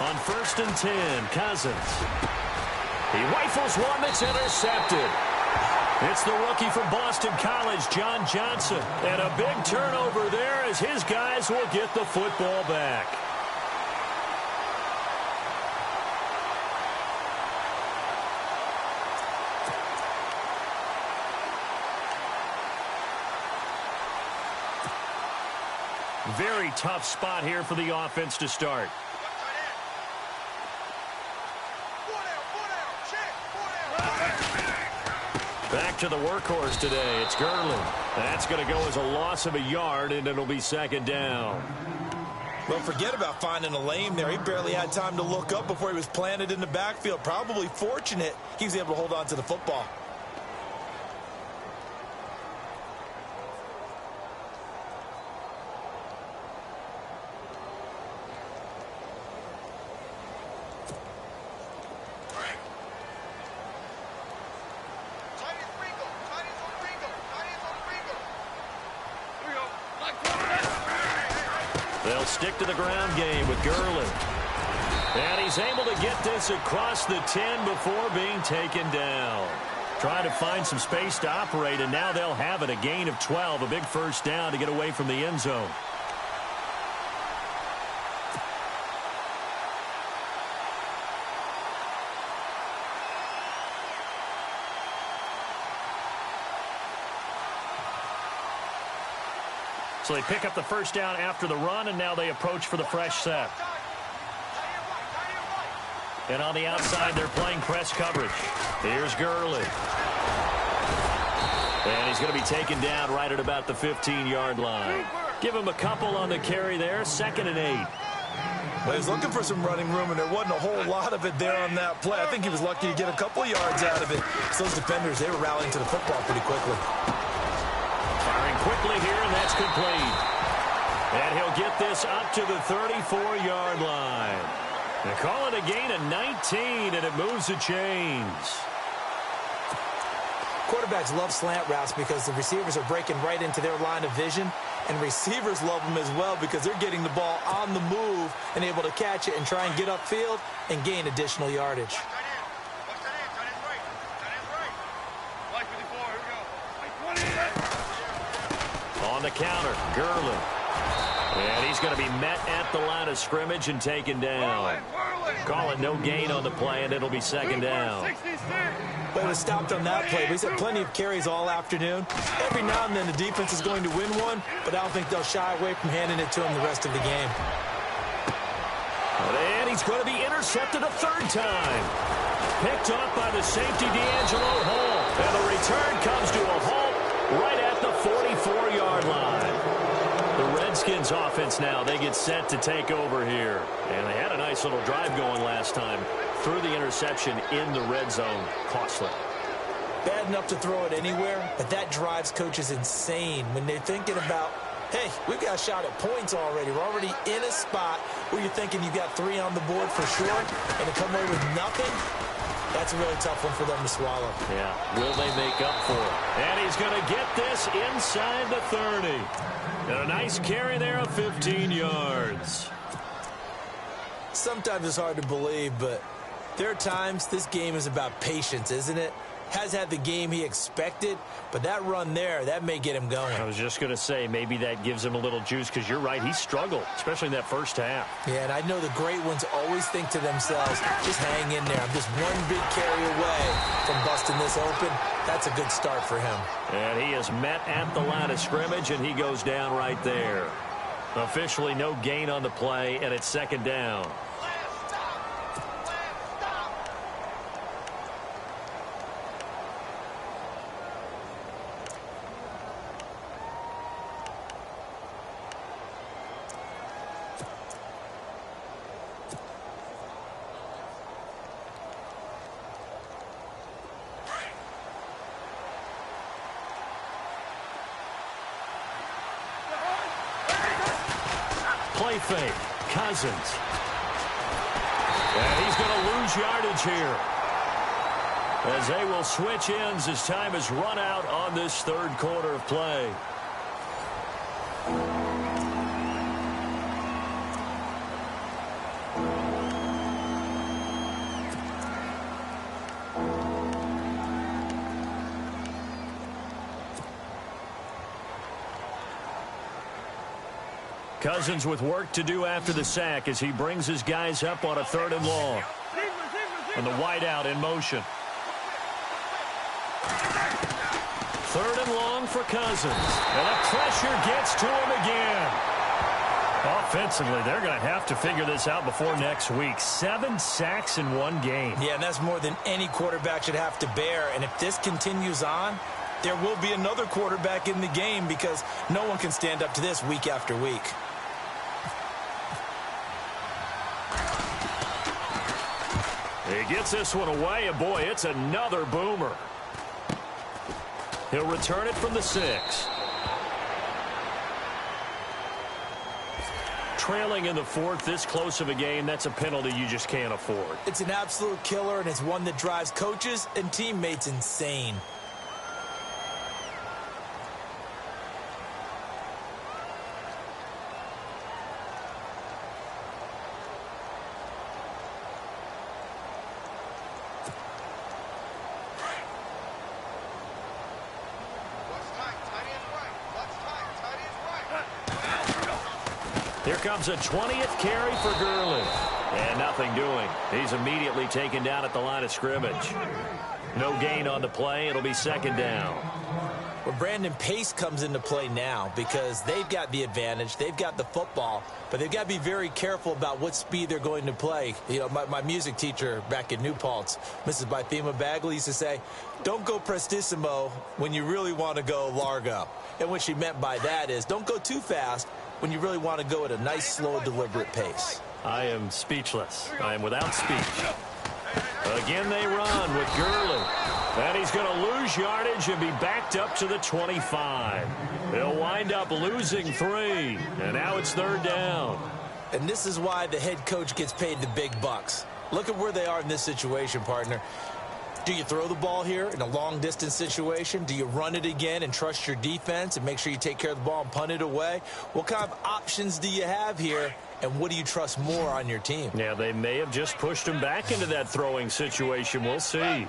On 1st and 10, Cousins. He rifles one that's intercepted. It's the rookie from Boston College, John Johnson. And a big turnover there as his guys will get the football back. Very tough spot here for the offense to start. Back to the workhorse today. It's Gurley. That's going to go as a loss of a yard, and it'll be second down. Well, forget about finding a lane there. He barely had time to look up before he was planted in the backfield. Probably fortunate he was able to hold on to the football. They'll stick to the ground game with Gurley. And he's able to get this across the 10 before being taken down. Trying to find some space to operate, and now they'll have it. A gain of 12, a big first down to get away from the end zone. So they pick up the first down after the run, and now they approach for the fresh set. And on the outside, they're playing press coverage. Here's Gurley. And he's going to be taken down right at about the 15-yard line. Give him a couple on the carry there, 2nd and 8. Well, he was looking for some running room, and there wasn't a whole lot of it there on that play. I think he was lucky to get a couple yards out of it. So those defenders, they were rallying to the football pretty quickly. Firing quickly here, and that's complete. And he'll get this up to the 34-yard line. They call it a gain of 19, and it moves the chains. Quarterbacks love slant routes because the receivers are breaking right into their line of vision, and receivers love them as well because they're getting the ball on the move and able to catch it and try and get upfield and gain additional yardage. On the counter, Gurley. And he's going to be met at the line of scrimmage and taken down. Call it no gain on the play, and it'll be 2nd down. But it was stopped on that play. He's had plenty of carries all afternoon. Every now and then the defense is going to win one, but I don't think they'll shy away from handing it to him the rest of the game. And he's going to be intercepted a 3rd time. Picked up by the safety, D'Angelo Hall. And the return comes to a halt right at the 44-yard line. The Redskins offense now, they get set to take over here. And they had a nice little drive going last time. Threw the interception in the red zone. Costly. Bad enough to throw it anywhere, but that drives coaches insane when they're thinking about, hey, we've got a shot at points already. We're already in a spot where you're thinking you've got 3 on the board for sure, and to come away with nothing, that's a really tough one for them to swallow. Yeah, will they make up for it? And he's going to get this inside the 30. And a nice carry there of 15 yards. Sometimes it's hard to believe, but there are times this game is about patience, isn't it? Has had the game he expected, but that run there, that may get him going. I was just going to say, maybe that gives him a little juice, because you're right, he struggled, especially in that first half. Yeah, and I know the great ones always think to themselves, just hang in there. I'm just one big carry away from busting this open. That's a good start for him. And he is met at the line of scrimmage, and he goes down right there. Officially no gain on the play, and it's 2nd down. Play fake. Cousins. And he's going to lose yardage here, as they will switch ends as time has run out on this 3rd quarter of play. Cousins with work to do after the sack as he brings his guys up on a 3rd and long. And the wideout in motion. 3rd and long for Cousins. And the pressure gets to him again. Offensively, they're going to have to figure this out before next week. 7 sacks in one game. Yeah, and that's more than any quarterback should have to bear. And if this continues on, there will be another quarterback in the game because no one can stand up to this week after week. He gets this one away, and boy, it's another boomer. He'll return it from the 6. Trailing in the 4th, this close of a game, that's a penalty you just can't afford. It's an absolute killer, and it's one that drives coaches and teammates insane. Here comes a 20th carry for Gurley. And nothing doing. He's immediately taken down at the line of scrimmage. No gain on the play. It'll be second down. Well, Brandon, pace comes into play now because they've got the advantage. They've got the football, but they've got to be very careful about what speed they're going to play. You know, my music teacher back in New Paltz, Mrs. Bythema Bagley, used to say, don't go prestissimo when you really want to go largo. And what she meant by that is don't go too fast when you really want to go at a nice, slow, deliberate pace. I am speechless. I am without speech. Again, they run with Gurley. And he's going to lose yardage and be backed up to the 25. They'll wind up losing 3. And now it's third down. And this is why the head coach gets paid the big bucks. Look at where they are in this situation, partner. Do you throw the ball here in a long-distance situation? Do you run it again and trust your defense and make sure you take care of the ball and punt it away? What kind of options do you have here, and what do you trust more on your team? Yeah, they may have just pushed him back into that throwing situation. We'll see.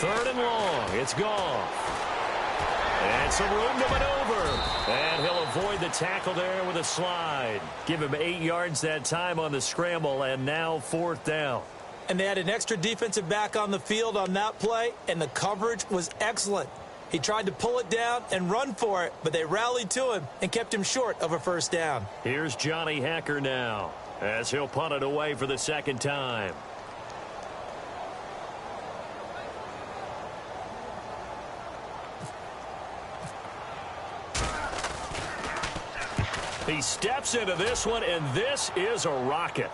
Third and long. It's gone. And some room to maneuver. And he'll avoid the tackle there with a slide. Give him 8 yards that time on the scramble, and now fourth down. And they had an extra defensive back on the field on that play, and the coverage was excellent. He tried to pull it down and run for it, but they rallied to him and kept him short of a first down. Here's Johnny Hacker now as he'll punt it away for the second time. He steps into this one, and this is a rocket.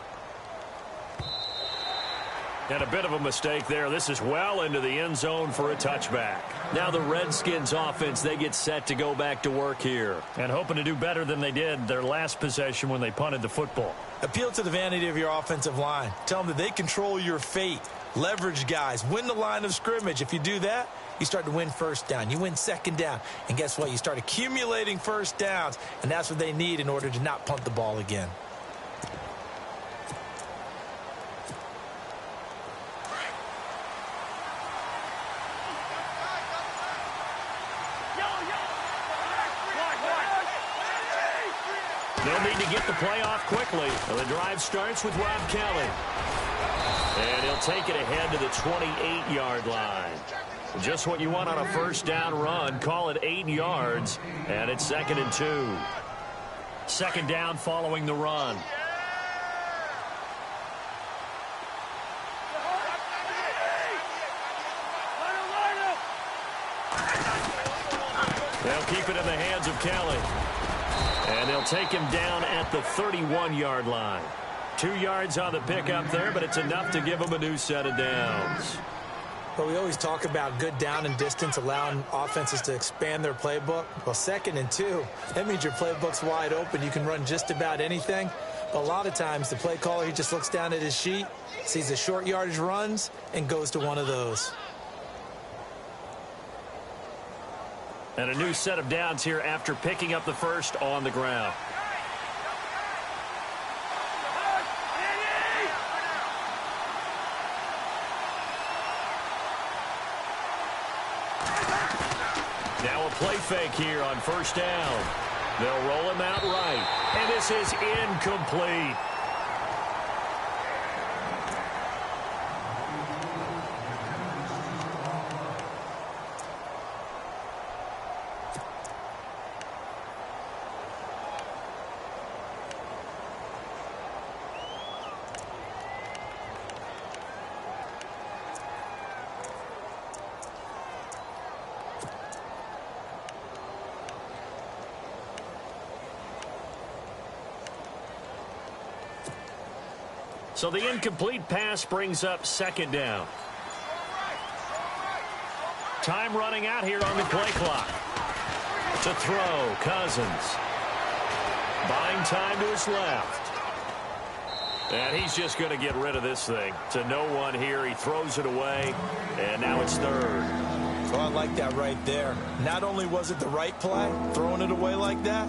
And a bit of a mistake there. This is well into the end zone for a touchback. Now the Redskins offense, they get set to go back to work here. And hoping to do better than they did their last possession when they punted the football. Appeal to the vanity of your offensive line. Tell them that they control your fate. Leverage guys. Win the line of scrimmage. If you do that, you start to win first down. You win second down. And guess what? You start accumulating first downs. And that's what they need in order to not punt the ball again. They'll need to get the play off quickly. The drive starts with Rob Kelly. And he'll take it ahead to the 28-yard line. Just what you want on a first down run. Call it 8 yards. And it's 2nd and 2. Second down following the run. They'll keep it in the hands of Kelly. And they'll take him down at the 31-yard line. 2 yards on the pickup there, but it's enough to give him a new set of downs. But we always talk about good down and distance, allowing offenses to expand their playbook. Well, 2nd and 2, that means your playbook's wide open. You can run just about anything. But a lot of times, the play caller, he just looks down at his sheet, sees the short yardage runs, and goes to one of those. And a new set of downs here after picking up the first on the ground. Now a play fake here on first down. They'll roll him out right. And this is incomplete. So the incomplete pass brings up second down. Time running out here on the play clock. To throw, Cousins. Buying time to his left. And he's just going to get rid of this thing. To no one here. He throws it away. And now it's third. So I like that right there. Not only was it the right play, throwing it away like that,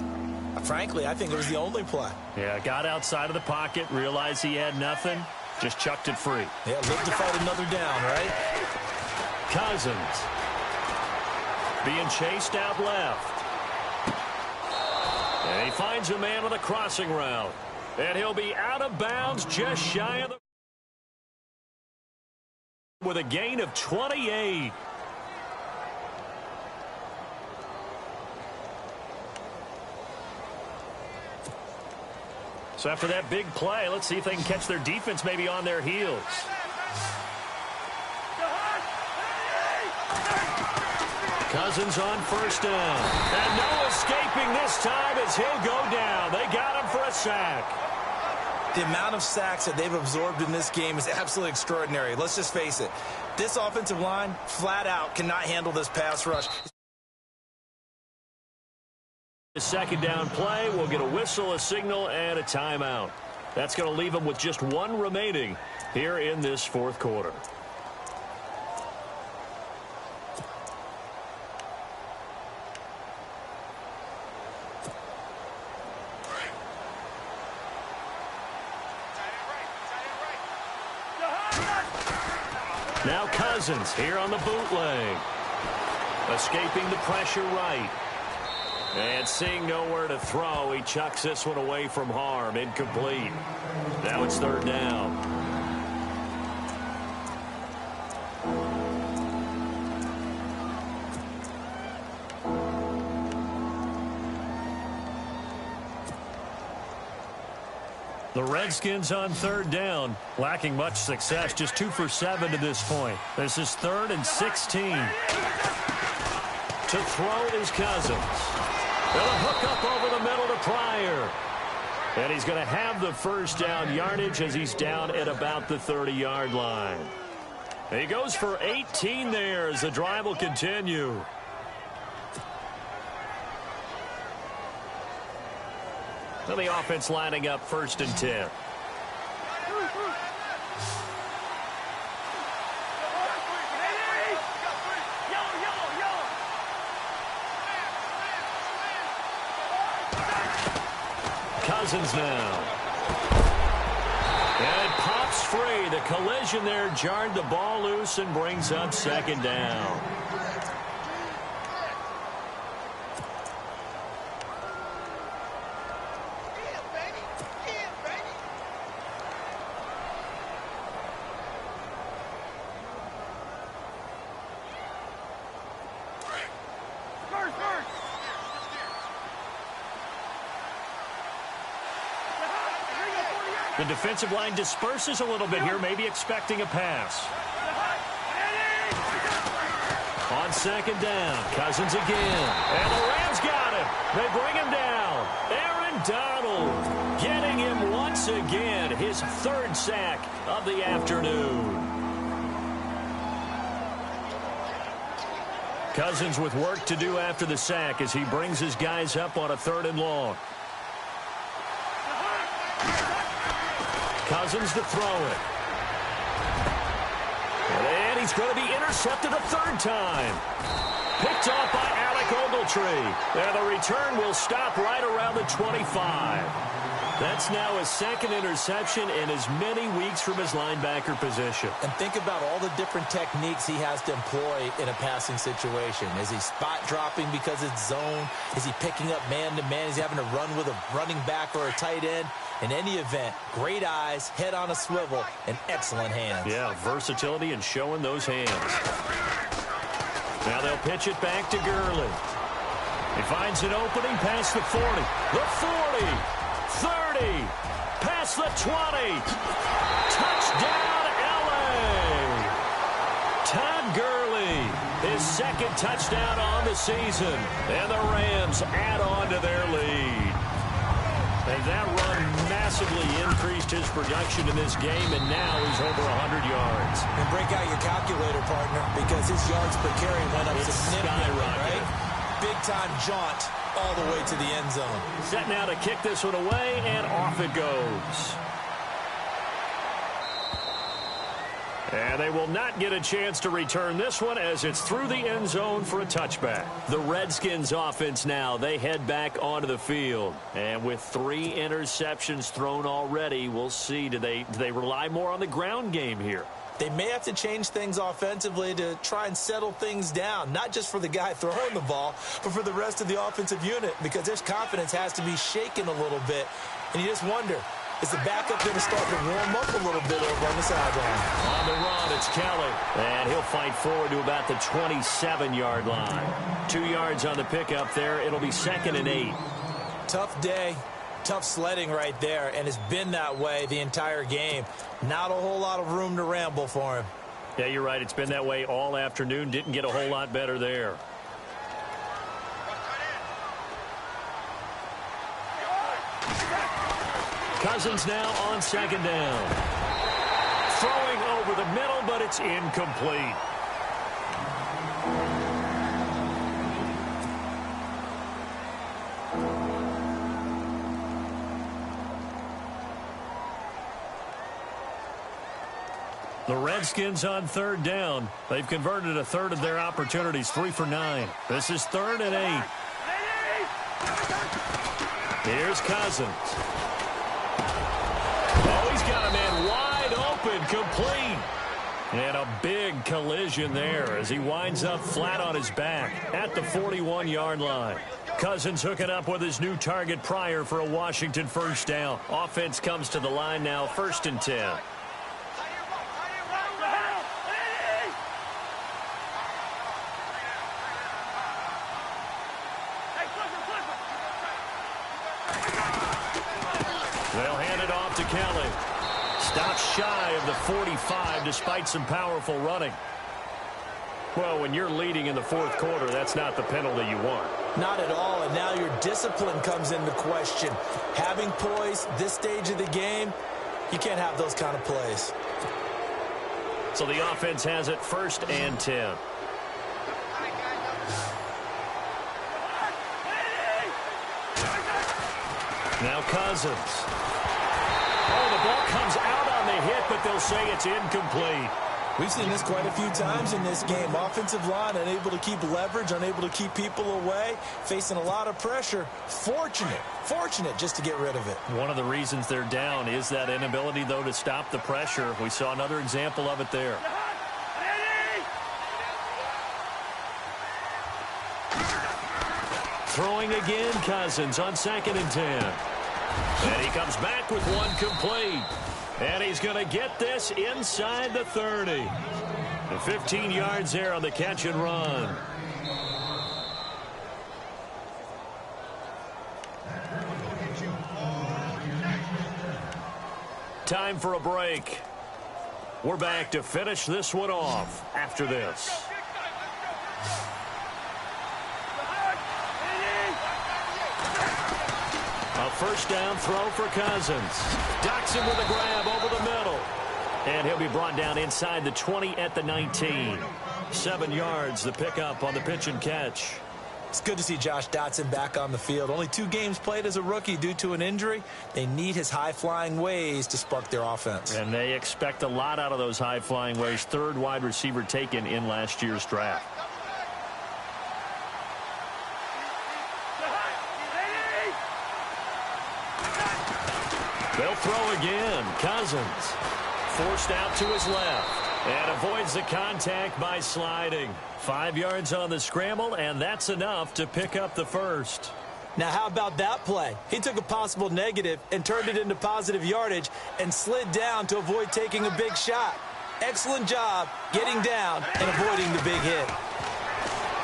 Frankly, I think it was the only play. Yeah, got outside of the pocket, realized he had nothing, just chucked it free. Yeah, live to fight another down, right? Cousins being chased out left. And he finds a man on the crossing route. And he'll be out of bounds just shy of the... with a gain of 28. So after that big play, let's see if they can catch their defense maybe on their heels. Cousins on first down. And no escaping this time as he'll go down. They got him for a sack. The amount of sacks that they've absorbed in this game is absolutely extraordinary. Let's just face it. This offensive line, flat out, cannot handle this pass rush. The second down play will get a whistle, a signal, and a timeout. That's going to leave them with just one remaining here in this fourth quarter. Now Cousins here on the bootleg. Escaping the pressure right. And seeing nowhere to throw, he chucks this one away from harm. Incomplete. Now it's third down. The Redskins on third down, lacking much success, just 2 for 7 to this point. This is 3rd and 16. To throw is Cousins. They'll hook up over the middle to Pryor. And he's going to have the first down yardage as he's down at about the 30-yard line. He goes for 18 there as the drive will continue. So the offense lining up 1st and 10. Cousins now. And it pops free. The collision there jarred the ball loose and brings up 2nd down. The defensive line disperses a little bit here, maybe expecting a pass. On 2nd down, Cousins again. And the Rams got him. They bring him down. Aaron Donald getting him once again, his 3rd sack of the afternoon. Cousins with work to do after the sack as he brings his guys up on a 3rd and long. Cousins to throw it. And he's going to be intercepted a 3rd time. Picked off by Alec Ogletree. And the return will stop right around the 25. That's now his 2nd interception in as many weeks from his linebacker position. And think about all the different techniques he has to employ in a passing situation. Is he spot dropping because it's zone? Is he picking up man-to-man? Is he having to run with a running back or a tight end? In any event, great eyes, head on a swivel, and excellent hands. Yeah, versatility and showing those hands. Now they'll pitch it back to Gurley. He finds an opening past the 40. The 40. 30. Past the 20. Touchdown, L.A. Todd Gurley, his 2nd touchdown on the season. And the Rams add on to their lead. And that run massively increased his production in this game, and now he's over 100 yards. And break out your calculator, partner, because his yards per carry went up significantly, right? Big-time jaunt all the way to the end zone. Set now to kick this one away, and off it goes. And they will not get a chance to return this one as it's through the end zone for a touchback. The Redskins offense now, they head back onto the field. And with 3 interceptions thrown already, we'll see, do they rely more on the ground game here? They may have to change things offensively to try and settle things down, not just for the guy throwing the ball, but for the rest of the offensive unit, because their confidence has to be shaken a little bit. And you just wonder, is the backup going to start to warm up a little bit over on the sideline? On the run, it's Kelly. And he'll fight forward to about the 27-yard line. 2 yards on the pickup there. It'll be 2nd and 8. Tough day. Tough sledding right there, and it's been that way the entire game. Not a whole lot of room to ramble for him. Yeah, you're right. It's been that way all afternoon. Didn't get a whole lot better there. Cousins now on 2nd down. Throwing over the middle, but it's incomplete. The Redskins on 3rd down. They've converted a third of their opportunities, 3 for 9. This is 3rd and 8. Here's Cousins. Oh, he's got a man wide open, complete. And a big collision there as he winds up flat on his back at the 41-yard line. Cousins hooking up with his new target Pryor for a Washington 1st down. Offense comes to the line now, 1st and 10. They'll hand it off to Kelly. Stops shy of the 45 despite some powerful running. Well, when you're leading in the 4th quarter, that's not the penalty you want. Not at all, and now your discipline comes into question. Having poise this stage of the game, you can't have those kind of plays. So the offense has it 1st and 10. Now Cousins. Oh, the ball comes out on the hit, but they'll say it's incomplete. We've seen this quite a few times in this game. Offensive line unable to keep leverage, unable to keep people away, facing a lot of pressure. Fortunate just to get rid of it. One of the reasons they're down is that inability, though, to stop the pressure. We saw another example of it there. Throwing again, Cousins on 2nd and 10. And he comes back with one complete. And he's going to get this inside the 30. The 15 yards there on the catch and run. Time for a break. We're back to finish this one off after this. A 1st down throw for Cousins. Doxson with a grab over the middle. And he'll be brought down inside the 20 at the 19. 7 yards, the pickup on the pitch and catch. It's good to see Josh Dotson back on the field. Only 2 games played as a rookie due to an injury. They need his high-flying ways to spark their offense. And they expect a lot out of those high-flying ways. 3rd wide receiver taken in last year's draft. They'll throw again. Cousins forced out to his left and avoids the contact by sliding. 5 yards on the scramble, and that's enough to pick up the 1st. Now, how about that play? He took a possible negative and turned it into positive yardage and slid down to avoid taking a big shot. Excellent job getting down and avoiding the big hit.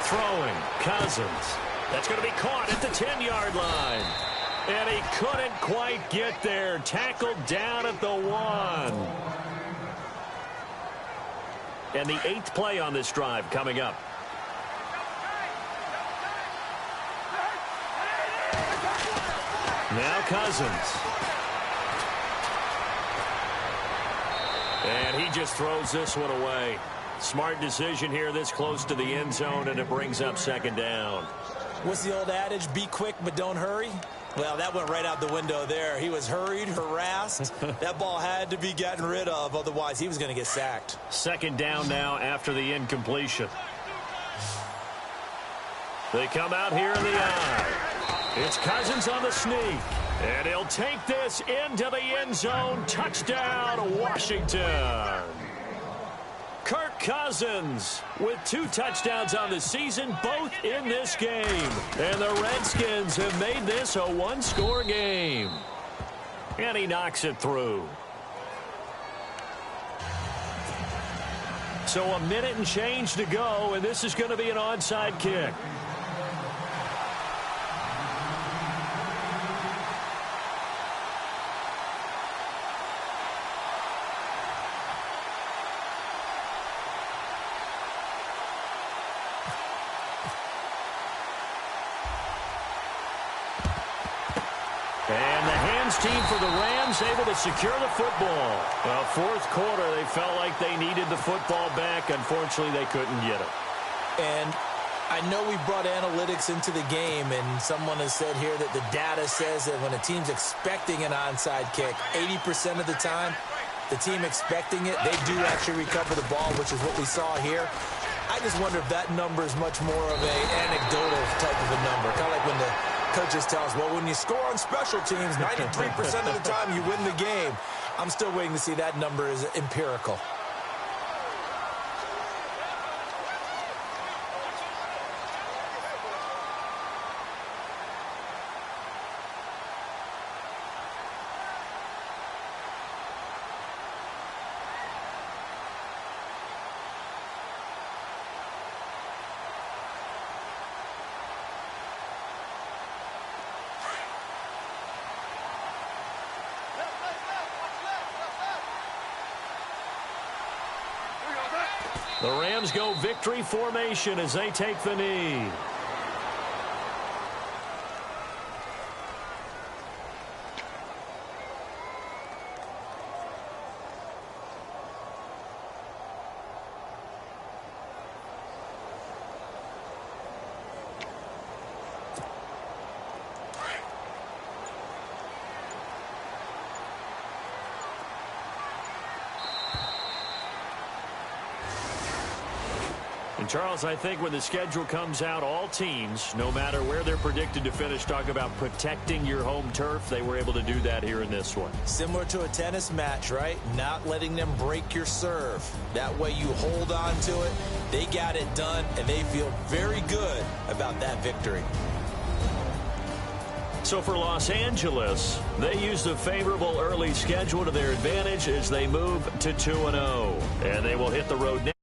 Throwing, Cousins. That's going to be caught at the 10-yard line. And he couldn't quite get there. Tackled down at the 1. And the 8th play on this drive coming up. Now Cousins. And he just throws this one away. Smart decision here this close to the end zone, and it brings up 2nd down. What's the old adage? Be quick, but don't hurry. Well, that went right out the window there. He was hurried, harassed. That ball had to be gotten rid of, otherwise he was going to get sacked. Second down now after the incompletion. They come out here in the eye. It's Cousins on the sneak. And he'll take this into the end zone. Touchdown, Washington. Kirk Cousins with 2 touchdowns on the season, both in this game. And the Redskins have made this a 1-score game. And he knocks it through. So a minute and change to go, and this is going to be an onside kick. Team for the Rams able to secure the football. Well, fourth quarter, they felt like they needed the football back. Unfortunately, they couldn't get it. And I know we brought analytics into the game, and someone has said here that the data says that when a team's expecting an onside kick, 80% of the time, the team expecting it, they do actually recover the ball, which is what we saw here. I just wonder if that number is much more of an anecdotal type of a number, kind of like when the coaches tell us, well, when you score on special teams, 93% of the time you win the game. I'm still waiting to see that number is empirical. The Rams go victory formation as they take the knee. And Charles, I think when the schedule comes out, all teams, no matter where they're predicted to finish, talk about protecting your home turf. They were able to do that here in this one. Similar to a tennis match, right? Not letting them break your serve. That way you hold on to it. They got it done, and they feel very good about that victory. So for Los Angeles, they used a favorable early schedule to their advantage as they move to 2-0. And they will hit the road next.